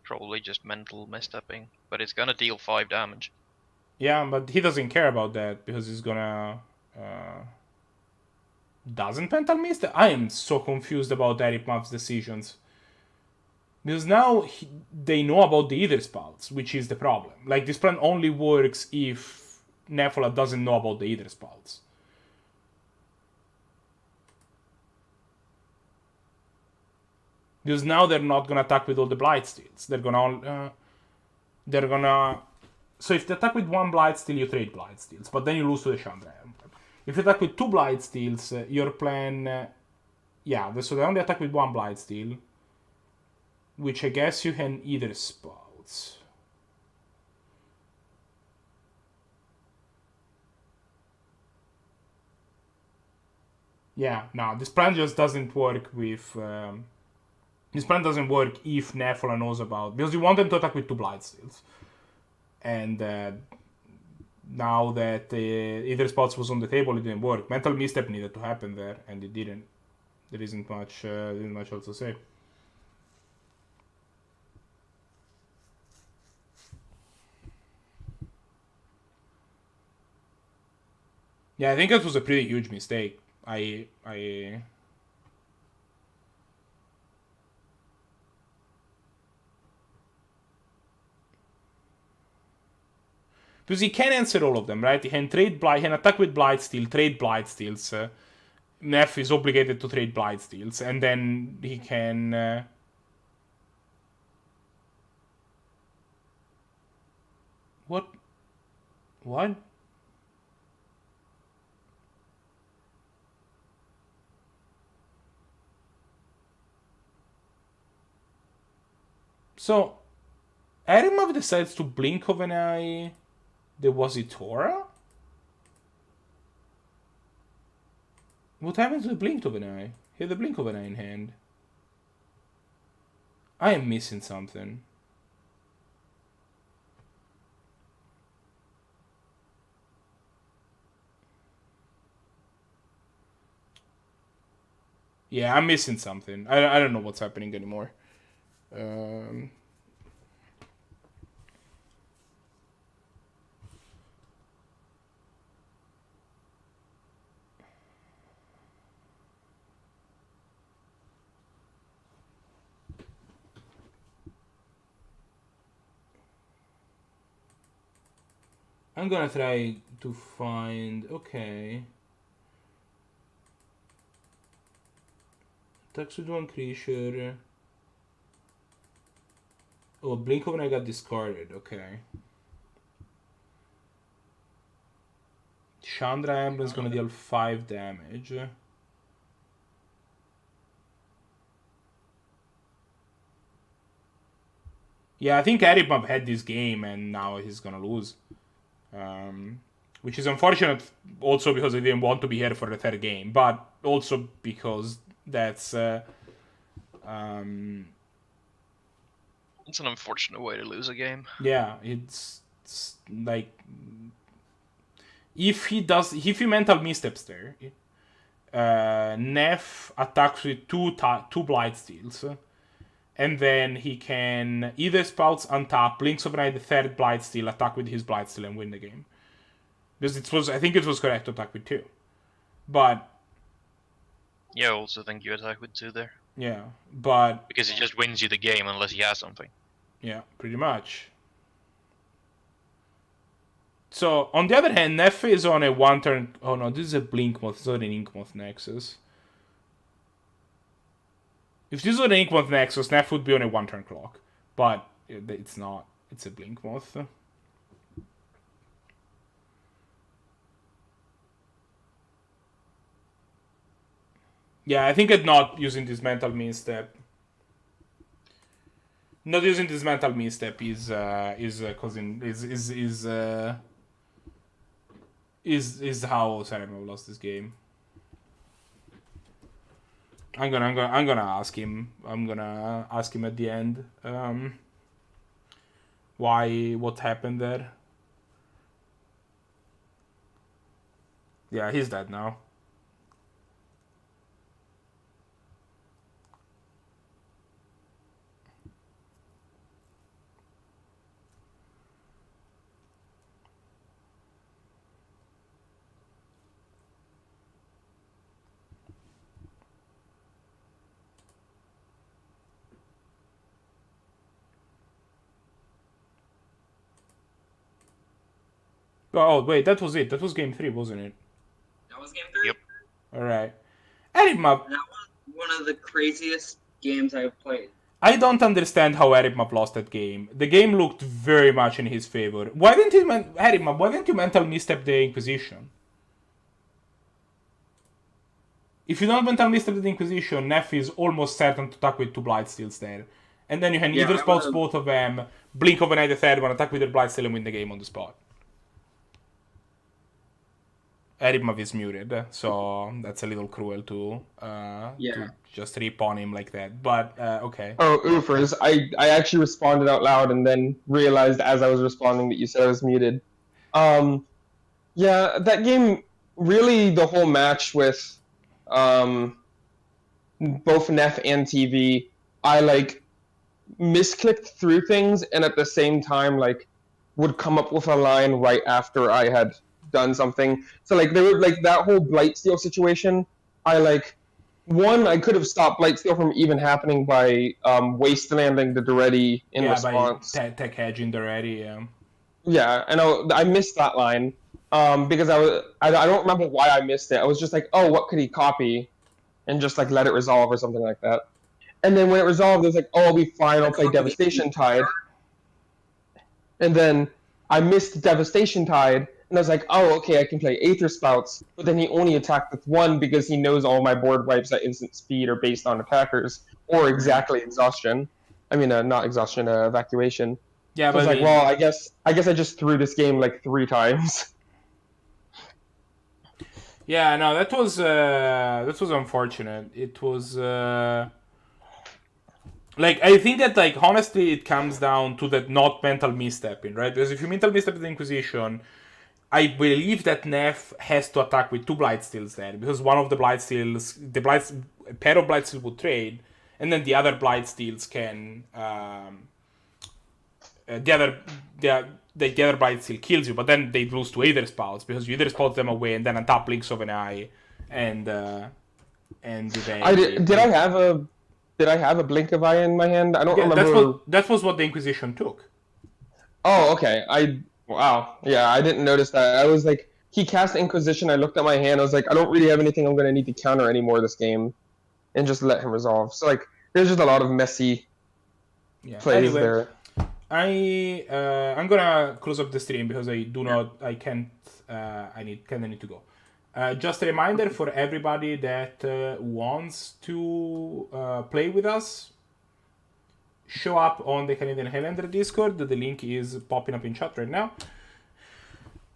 probably just mental misstepping, but it's gonna deal 5 damage. Yeah, but he doesn't care about that because he's gonna... Doesn't Pental Mist? I am so confused about SirEripmav's decisions. Because now they know about the Either Spouts, which is the problem. Like, this plan only works if Nefola doesn't know about the Either Spouts. Because now they're not gonna attack with all the Blightsteels. They're gonna So if they attack with 1 Blightsteel, you trade Blightsteels, but then you lose to the Chandra Emblem. If you attack with 2 Blightsteels, your plan... yeah, so they only attack with 1 Blightsteel, which I guess you can either Spouts. Yeah, no, this plan just doesn't work with... this plan doesn't work if Nefola knows about... because you want them to attack with 2 Blightsteels. And now that either Spouts was on the table, it didn't work. Mental Misstep needed to happen there, and it didn't. There isn't much else to say. Yeah, I think that was a pretty huge mistake. Because he can answer all of them, right? He can he can attack with Blightsteel, trade Blightsteels. Neff is obligated to trade Blightsteels, and then he can... What? What? So, SirEripmav decides to blink of an eye the Wasitora? What happened to the blink of an eye? He had the blink of an eye in hand. I am missing something. Yeah, I'm missing something. I don't know what's happening anymore. I'm gonna try to find... okay. Attacks with 1 creature. Oh, Blink of an Eye got discarded. Okay. Chandra Emblem's gonna deal 5 damage. Yeah, I think SirEripmav had this game and now he's gonna lose. Which is unfortunate also because he didn't want to be here for the 3rd game, but also because that's... it's an unfortunate way to lose a game. Yeah, it's like... If he mental missteps there, Neff attacks with 2 Blightsteels, and then he can either Spouts, untap, Blinks of an Eye the 3rd Blightsteel, attack with his Blightsteel and win the game. Because I think it was correct to attack with 2. But... yeah, I also think you attack with 2 there. Yeah, but... because it just wins you the game unless he has something. Yeah, pretty much. So, on the other hand, Neff is on a 1-turn... oh no, this is a Blinkmoth, it's not an Inkmoth Nexus. If this was an Inkmoth Nexus, Neff would be on a 1-turn clock. But it's not. It's a Blinkmoth. Yeah, I think that not using this mental misstep... not using this mental misstep is how SirEripmav lost this game. I'm gonna ask him. I'm gonna ask him at the end. What happened there? Yeah, he's dead now. Oh, wait, that was it. That was game 3, wasn't it? That was game 3? Yep. Alright. SirEripmav. That was one of the craziest games I've played. I don't understand how SirEripmav lost that game. The game looked very much in his favor. Why didn't you, SirEripmav, why didn't you mental misstep the Inquisition? If you don't mental misstep the Inquisition, Neff is almost certain to attack with 2 Blightsteals there. And then you can either spouse both of them, blink overnight the third one, attack with your Blightsteel and win the game on the spot. SirEripmav is muted, so that's a little cruel to just rip on him like that. But, okay. Oh, oofers. I actually responded out loud and then realized as I was responding that you said I was muted. Yeah, that game, really the whole match with both Neff and TV, I, like, misclicked through things and at the same time, like, would come up with a line right after I had done something. So, like, there were, like, that whole Blightsteel situation, I could have stopped Blightsteel from even happening by wastelanding the TheRedMage in response. By tech hedging TheRedMage, yeah. Yeah, and I missed that line because I don't remember why I missed it. I was just like, oh, what could he copy? And just, like, let it resolve or something like that. And then when it resolved, it was like, oh, I'll be fine, I'll play Devastation Tide. And then I missed Devastation Tide, and I was like, oh, okay, I can play Aether Spouts, but then he only attacked with 1 because he knows all my board wipes at instant speed are based on attackers, or exactly exhaustion. I mean, not exhaustion, evacuation. Yeah, so but I was like, well, I guess I just threw this game like 3 times. Yeah, no, that was unfortunate. It was like, I think that, like, honestly, it comes down to that not mental misstepping, right? Because if you mental misstep the Inquisition, I believe that Neff has to attack with 2 Blightsteals there, because one of the Blightsteals, a pair of Blightsteals would trade, and then the other Blightsteals can, the other Blightsteel kills you, but then they lose to Aether Spouts, because you either spout them away and then untap Blinks of an Eye, and they... Did I have a Blink of Eye in my hand? I don't remember. That was what the Inquisition took. Oh, okay. Wow. Yeah, I didn't notice that. I was like, he cast Inquisition. I looked at my hand. I was like, I don't really have anything I'm going to need to counter anymore this game, and just let him resolve. So, like, there's just a lot of messy plays there. I'm gonna close up the stream because I need to go. Just a reminder for everybody that wants to play with us, show up on the Canadian Highlander Discord. The link is popping up in chat right now.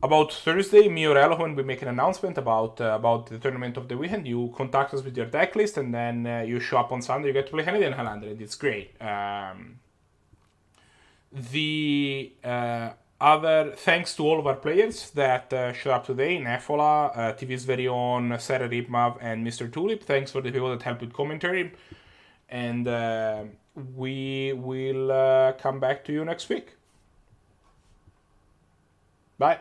About Thursday, me or Elohim will make an announcement about the tournament of the weekend. You contact us with your deck list, and then you show up on Sunday. You get to play Canadian Highlander, and it's great. Other thanks to all of our players that showed up today: Nefola, TVsVeryOwn, SirEripmav, and MrTulip. Thanks for the people that helped with commentary, and we will come back to you next week. Bye.